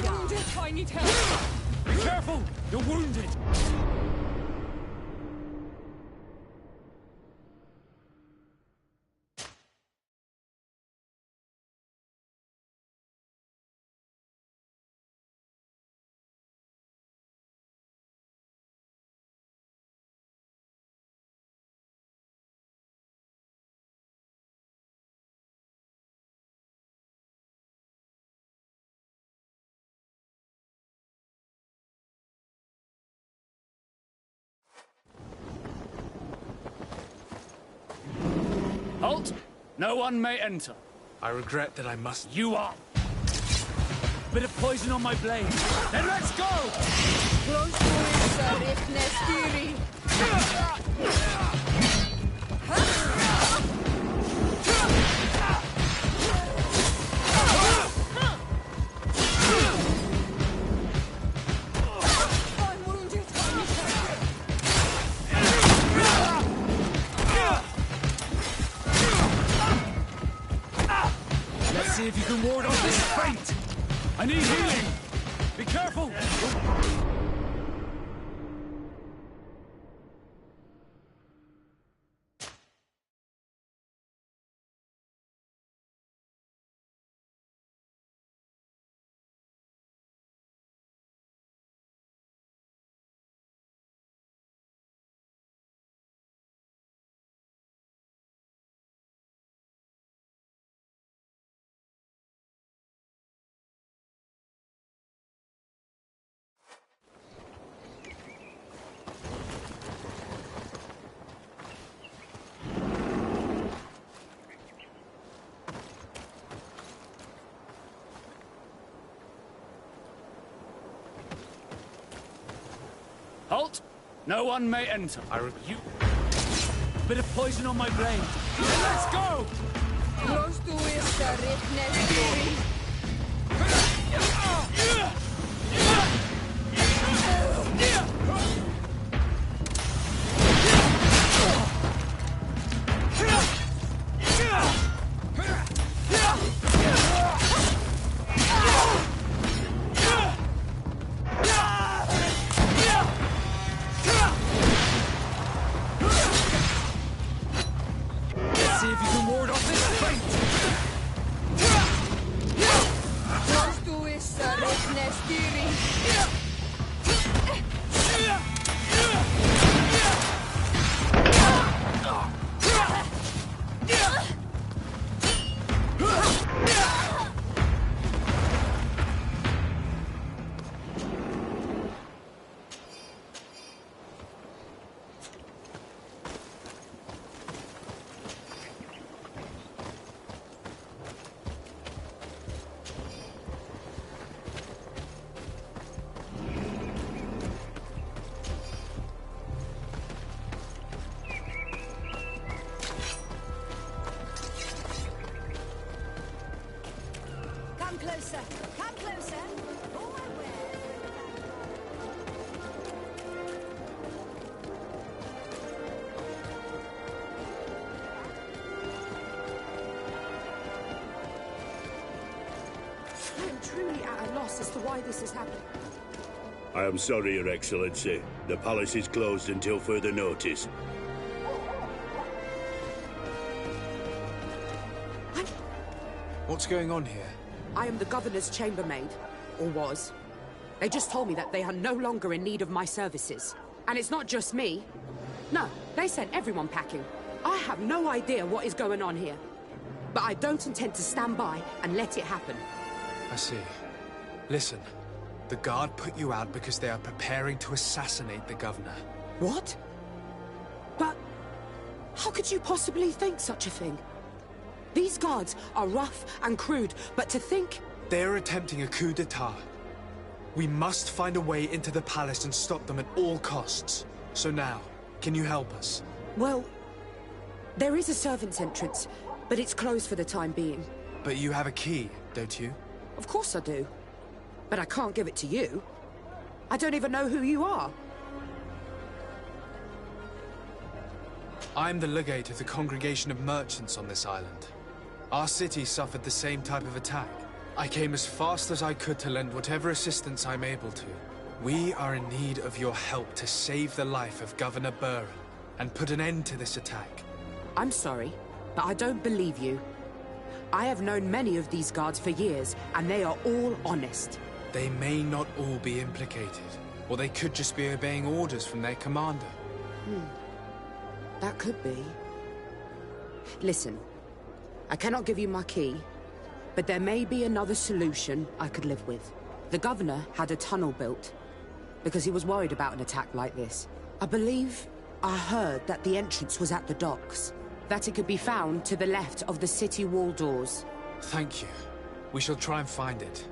N: wounded. I need help.
F: Be careful! You're wounded! Halt! No one may enter.
C: I regret that I must...
F: You are... A bit of poison on my blade. Then let's go!
N: I'm wounded.
F: Let's see if you can ward off this feint! I need healing! Be careful! Halt! No one may enter. You... Bit of poison on my blade. Let's go! See if you can ward off this feint!
K: closer. Come closer. Oh, my word.
O: I am truly at a loss as to why this has happened.
L: I am sorry, Your Excellency. The palace is closed until further notice.
H: What's going on here?
O: I am the governor's chambermaid, or was. They just told me that they are no longer in need of my services. And it's not just me. No, they sent everyone packing. I have no idea what is going on here. But I don't intend to stand by and let it happen.
H: I see. Listen, the guard put you out because they are preparing to assassinate the governor.
O: What? But how could you possibly think such a thing? These guards are rough and crude, but to think...
H: They're attempting a coup d'etat. We must find a way into the palace and stop them at all costs. So now, can you help us?
O: Well, there is a servant's entrance, but it's closed for the time being.
H: But you have a key, don't you?
O: Of course I do. But I can't give it to you. I don't even know who you are.
H: I'm the legate of the congregation of merchants on this island. Our city suffered the same type of attack. I came as fast as I could to lend whatever assistance I'm able to. We are in need of your help to save the life of Governor Burren and put an end to this attack.
O: I'm sorry, but I don't believe you. I have known many of these guards for years, and they are all honest.
H: They may not all be implicated, or they could just be obeying orders from their commander.
O: That could be. Listen, I cannot give you my key, but there may be another solution I could live with. The governor had a tunnel built because he was worried about an attack like this. I believe I heard that the entrance was at the docks, that it could be found to the left of the city wall doors.
H: Thank you. We shall try and find it.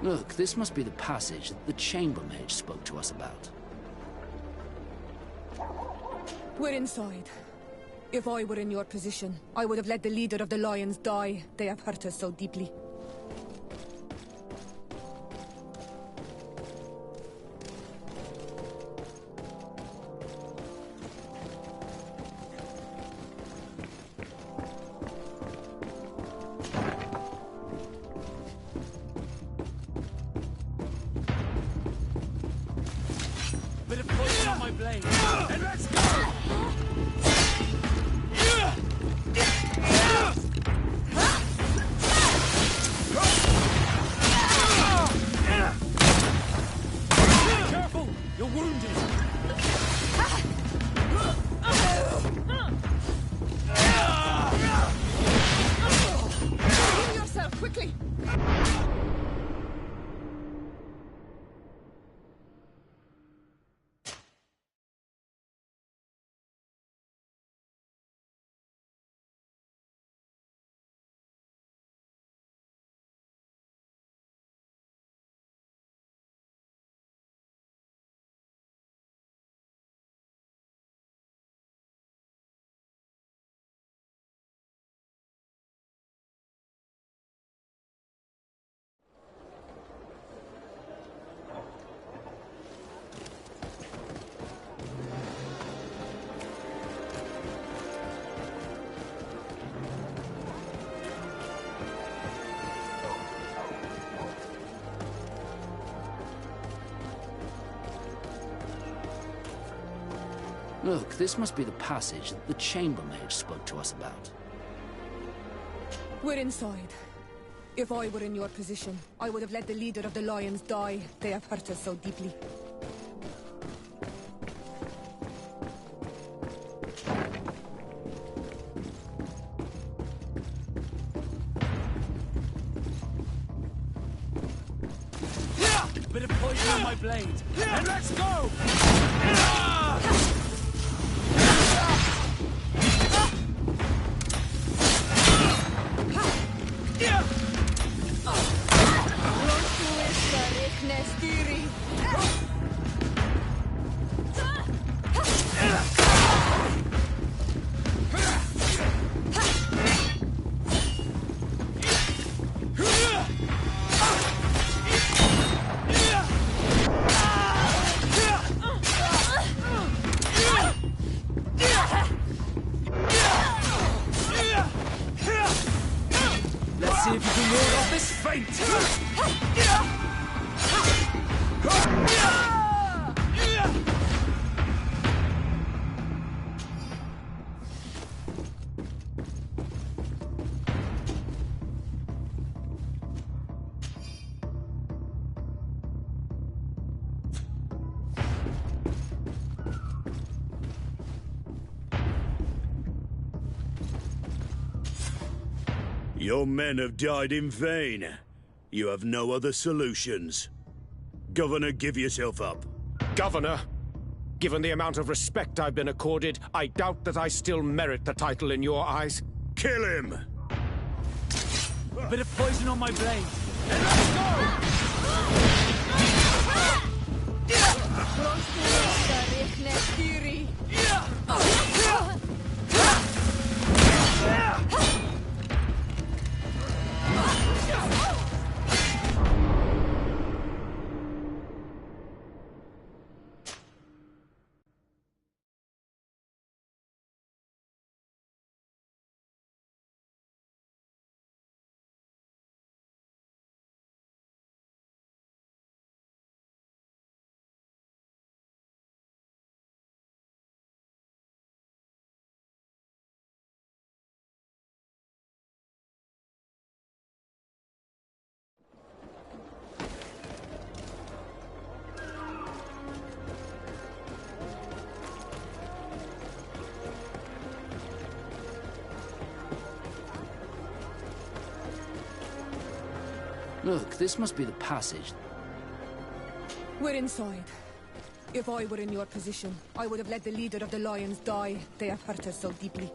F: Look, this must be the passage that the chambermaid spoke to us about.
N: We're inside. If I were in your position, I would have let the leader of the Lions die. They have hurt us so deeply.
B: Bit of poison on my blade, and let's go! Careful! You're wounded!
N: Heal yourself, quickly!
F: Look, this must be the passage that the chambermaid spoke to us about.
N: We're inside. If I were in your position, I would have let the leader of the Lions die. They have hurt us so deeply.
F: Bit of poison on my blade. And let's go! Let's see if you can ward off this fate!
L: Your men have died in vain. You have no other solutions. Governor, give yourself up.
P: Governor, given the amount of respect I've been accorded, I doubt that I still merit the title in your eyes.
L: Kill him!
F: A bit of poison on my blade. And let's go! Look, this must be the passage.
N: We're inside. If I were in your position, I would have let the leader of the Lions die. They have hurt us so deeply.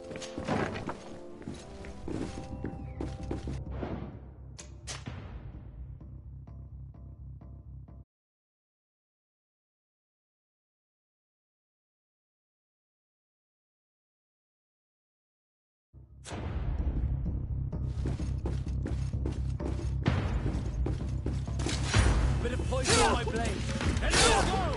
F: Bit of poison on my blade. And let's go!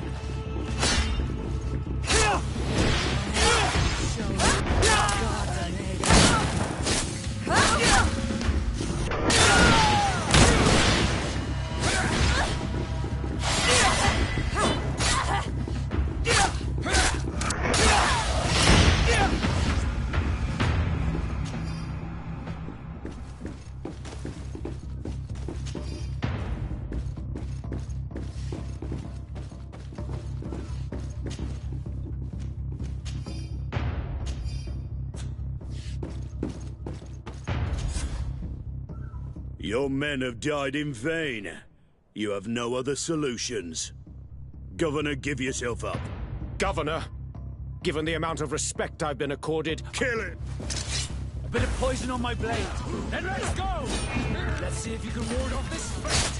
L: Your men have died in vain. You have no other solutions. Governor, give yourself up.
P: Governor, given the amount of respect I've been accorded...
L: Kill him!
F: A bit of poison on my blade. And let's go! Let's see if you can ward off this fate!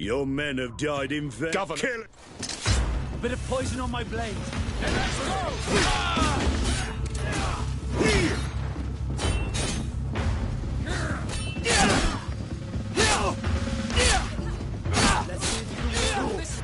L: Your men have died in vain.
P: Governor!
L: Kill it!
F: A bit of poison on my blade. Then let's go! Let's see if you can ward off this.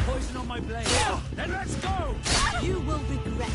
F: Poison on my blade. Then let's go!
K: You will regret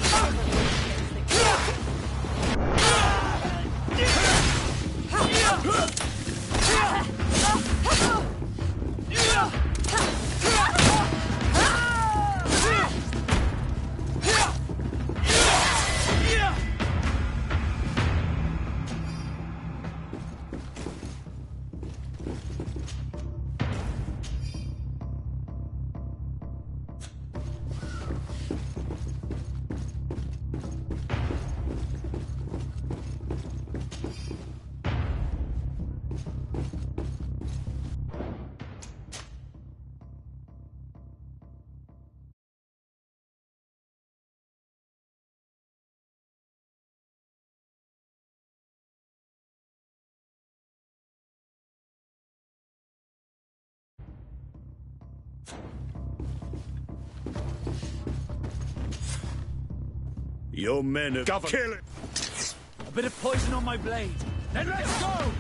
L: Your men have...
P: Governor!
L: Kill it!
F: A bit of poison on my blade. Then let's go!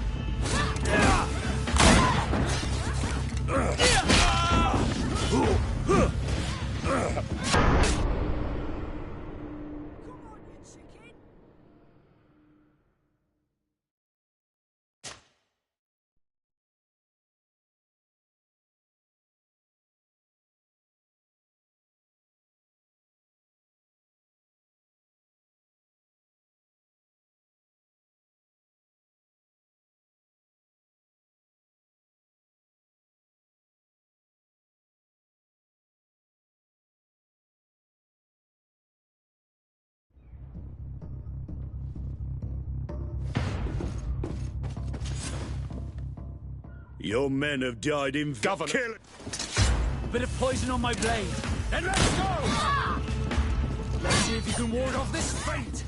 L: Your men have died in...
P: Governor!
L: Kill it!
F: A bit of poison on my blade. Then let's go! Let's see if you can ward off this fate!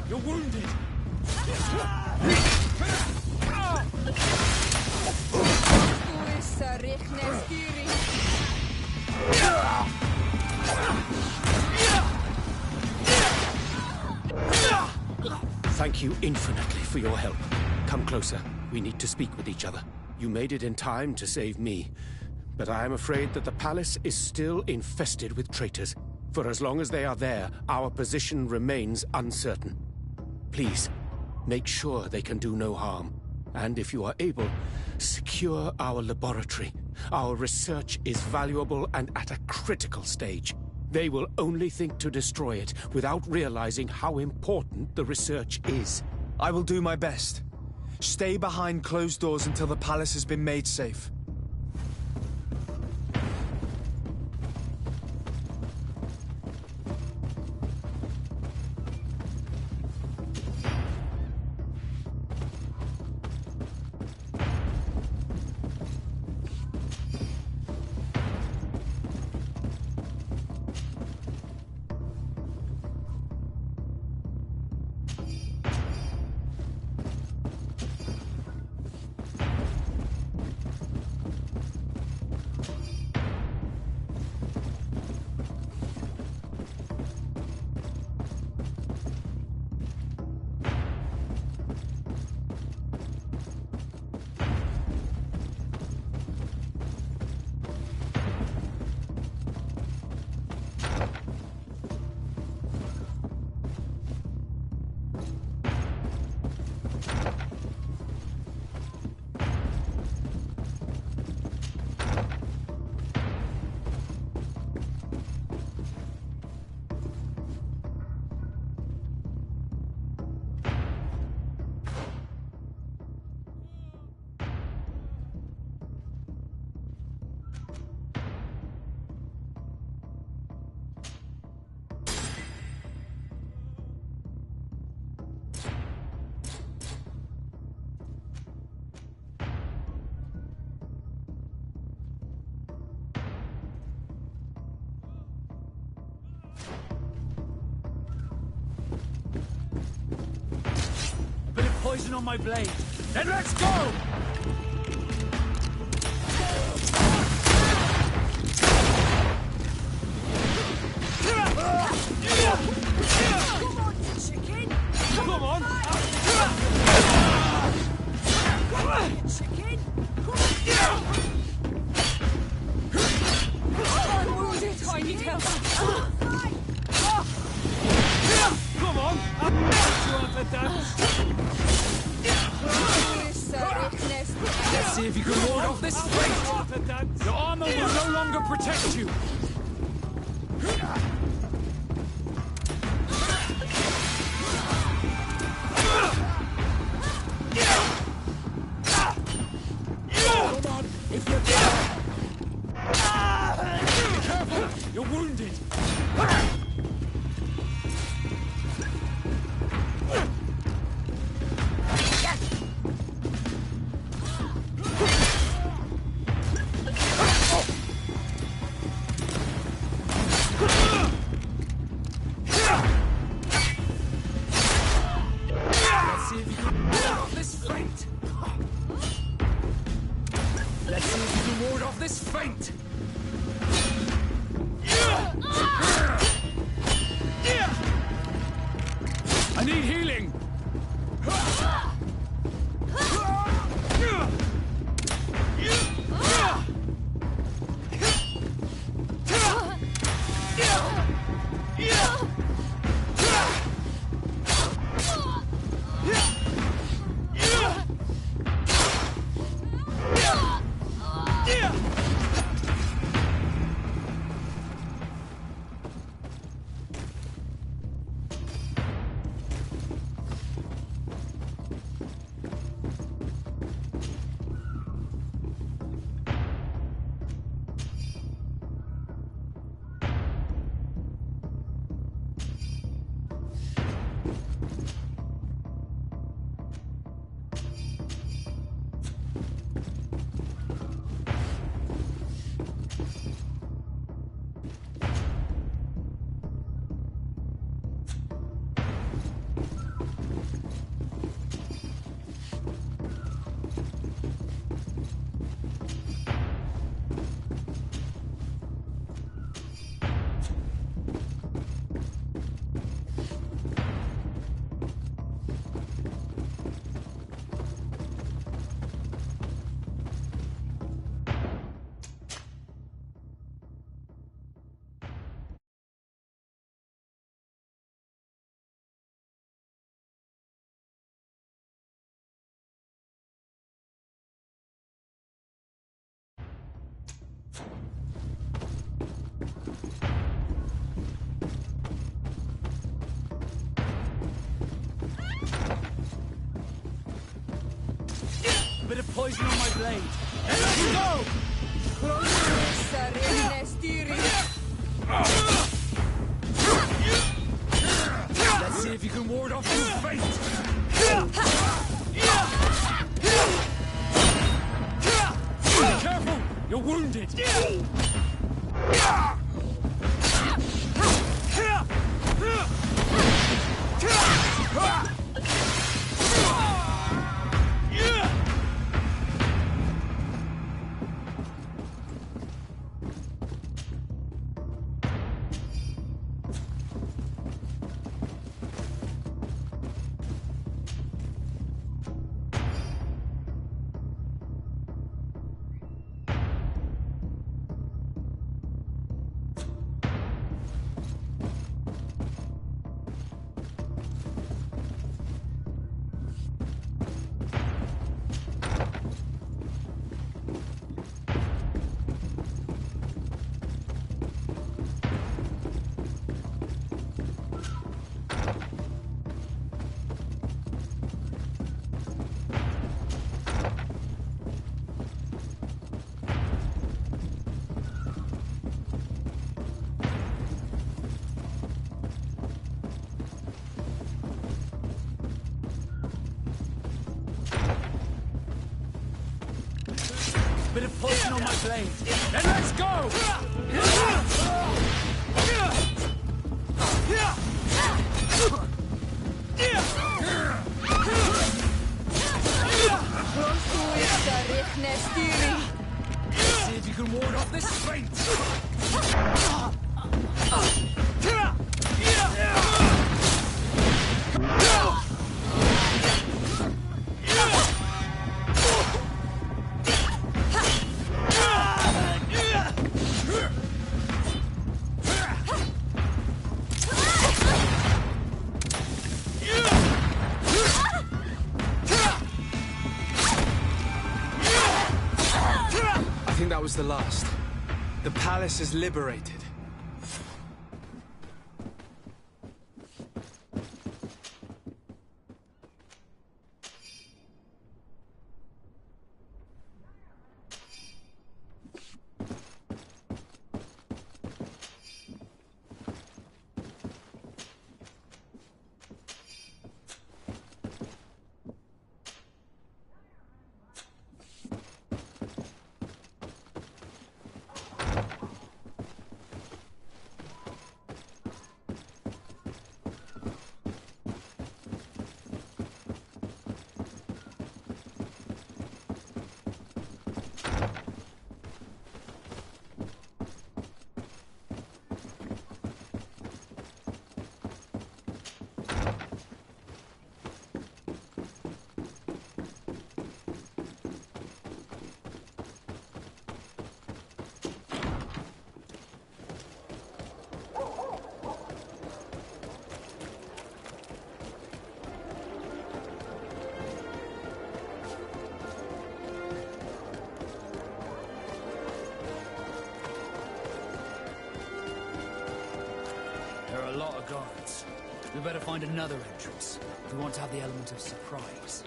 F: You're wounded!
P: Thank you infinitely for your help. Come closer. We need to speak with each other. You made it in time to save me. But I am afraid that the palace is still infested with traitors. For as long as they are there, our position remains uncertain. Please, make sure they can do no harm. And if you are able, secure our laboratory. Our research is valuable and at a critical stage. They will only think to destroy it without realizing how important the research is.
H: I will do my best. Stay behind closed doors until the palace has been made safe.
F: poison on my blade. Then let's go!
K: Come on, you chicken!
B: Come on!
K: Come on, you chicken!
N: I'm wounded. I need help.
B: Come on! I'll get you on the dance!
F: Let's see if you can ward off this fate! Your armor will no longer protect you! Come on, if you're be careful! You're wounded! I need healing! Bit of poison on my blade. And let's go! Let's see if you can ward off this fate. Be careful! You're wounded! Bit of poison on my blade. Then let's go! can ward off this feint!
H: I think that was the last. The palace is liberated.
F: There are a lot of guards. We better find another entrance if we want to have the element of surprise.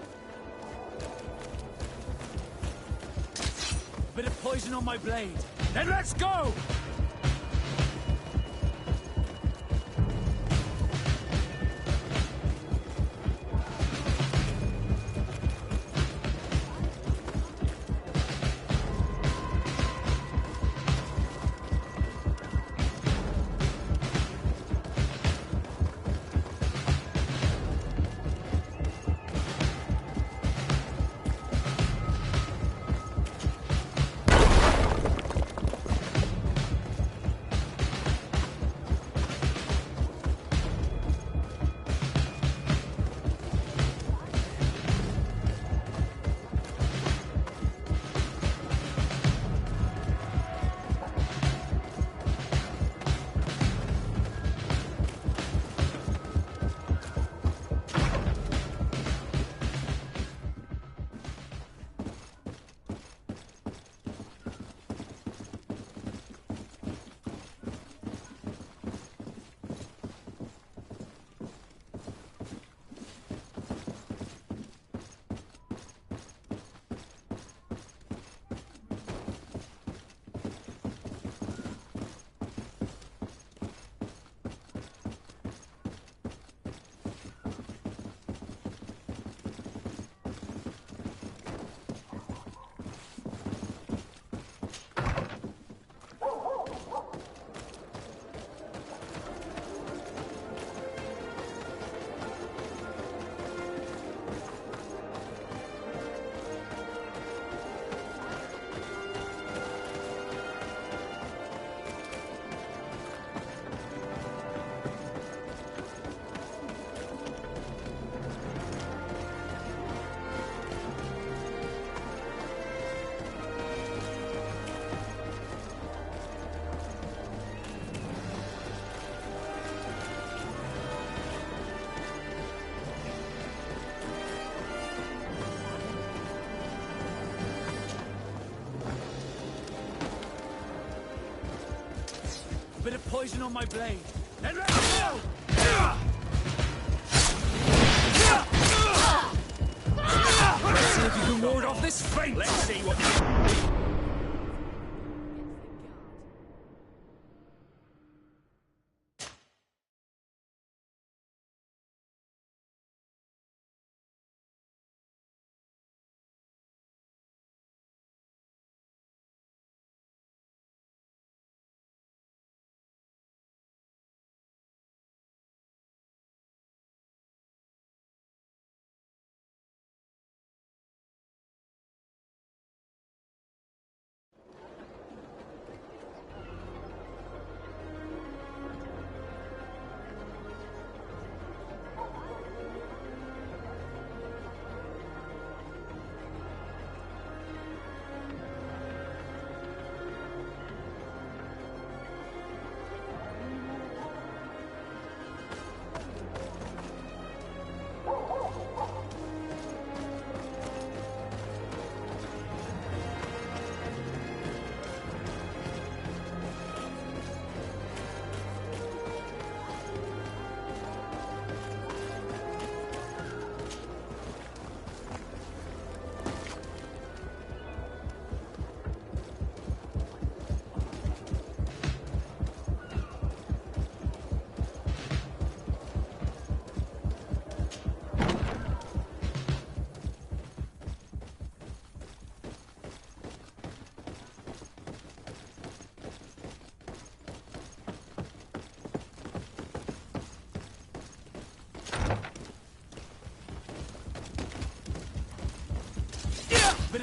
F: A bit of poison on my blade. Then let's go! A bit of poison on my blade. Then let's go! Let's see if you can ward off this feint! Let's see what...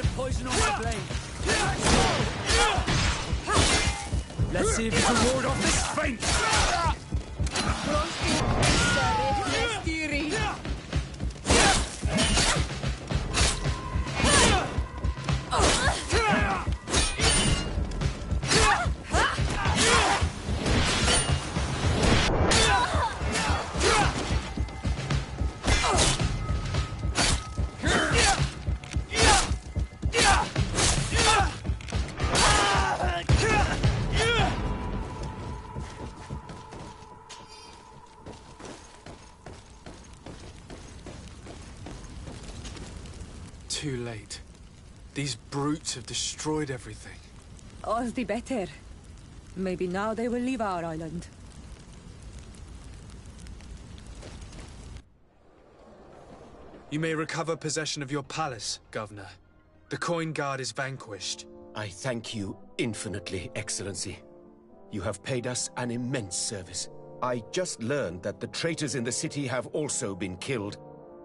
F: of poison on my blade. Let's see if you can ward off this feint.
C: Too late. These brutes have destroyed everything.
N: All's the better. Maybe now they will leave our island.
H: You may recover possession of your palace, Governor. The Coin Guard is vanquished.
P: I thank you infinitely, Excellency. You have paid us an immense service. I just learned that the traitors in the city have also been killed,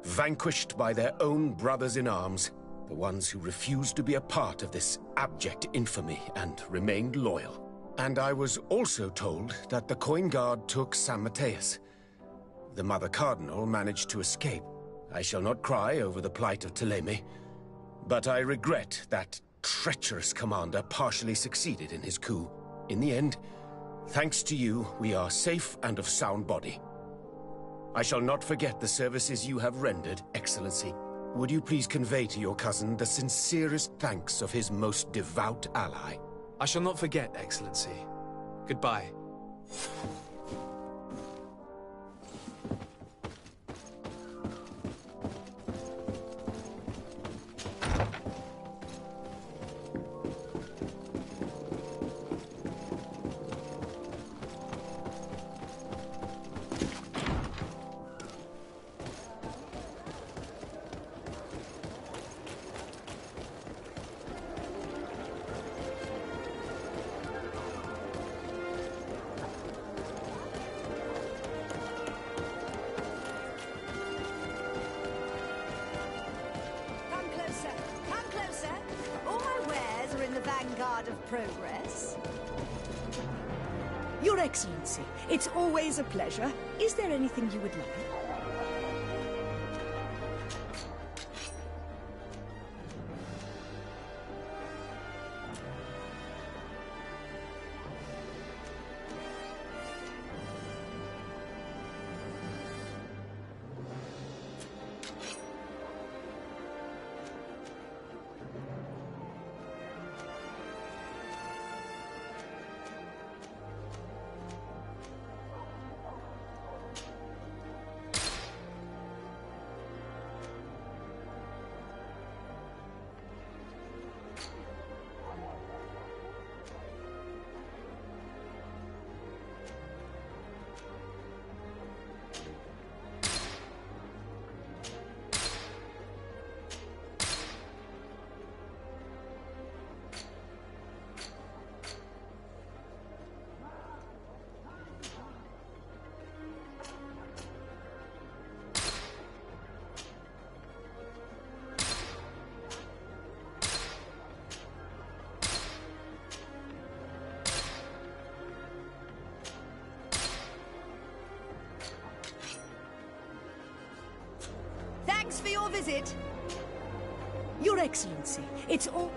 P: vanquished by their own brothers in arms, the ones who refused to be a part of this abject infamy and remained loyal. And I was also told that the Coin Guard took San Mateus. The Mother Cardinal managed to escape. I shall not cry over the plight of Thélème, but I regret that treacherous commander partially succeeded in his coup. In the end, thanks to you, we are safe and of sound body. I shall not forget the services you have rendered, Excellency. Would you please convey to your cousin the sincerest thanks of his most devout ally?
H: I shall not forget, Excellency. Goodbye.
I: Progress. Your Excellency, it's always a pleasure. Is there anything you would like? Thanks for your visit. Your Excellency, it's all...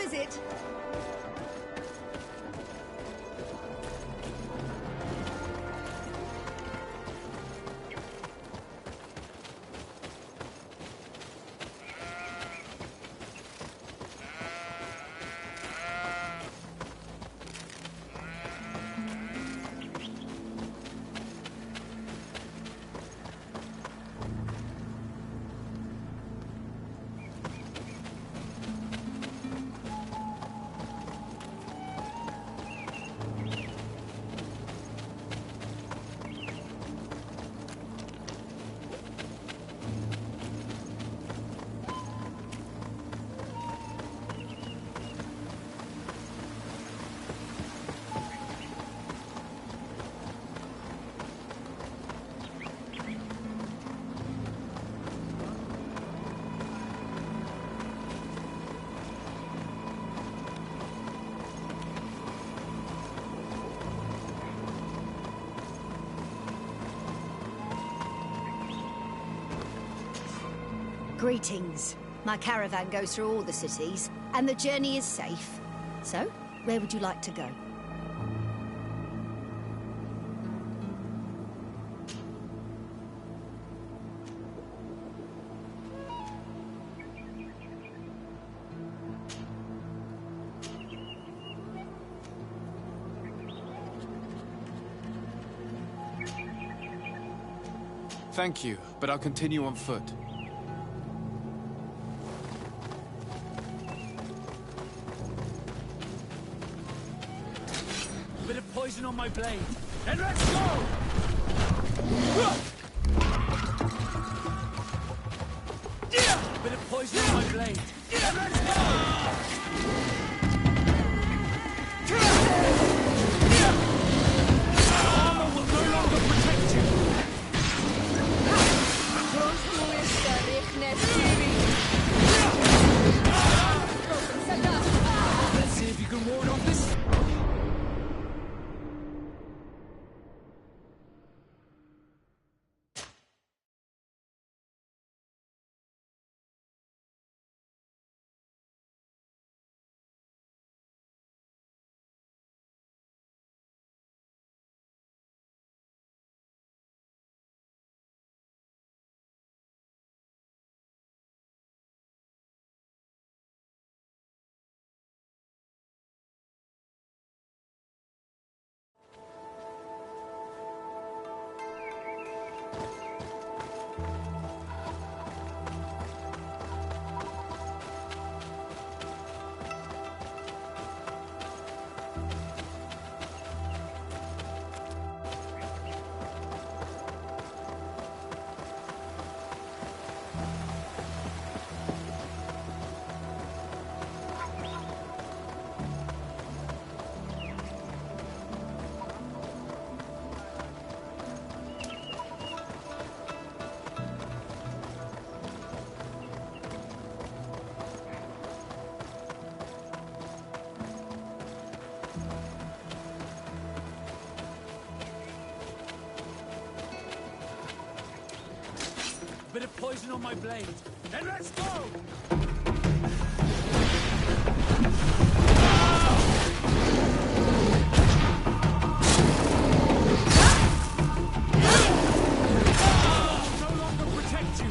K: visit.
Q: Greetings. My caravan goes through all the cities, and the journey is safe. So, where would you like to go?
C: Thank you, but I'll continue on foot.
F: Bit of poison on my blade. Then let's go! Bit of poison on my blade. Then let's go! Armor will no longer protect you. Let's see if you can ward off this. Bit of poison on my blade. Then let's go! No longer protect you.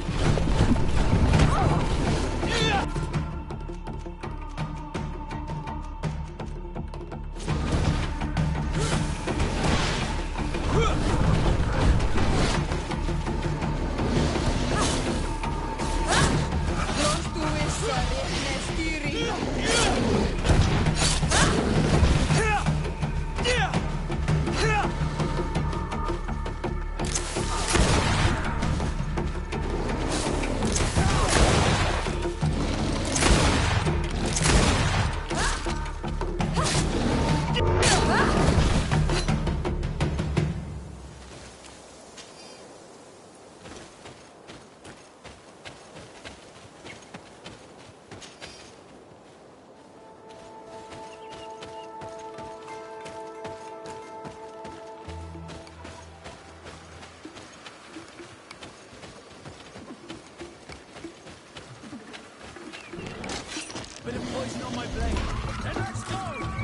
M: on my blade. Then let's go!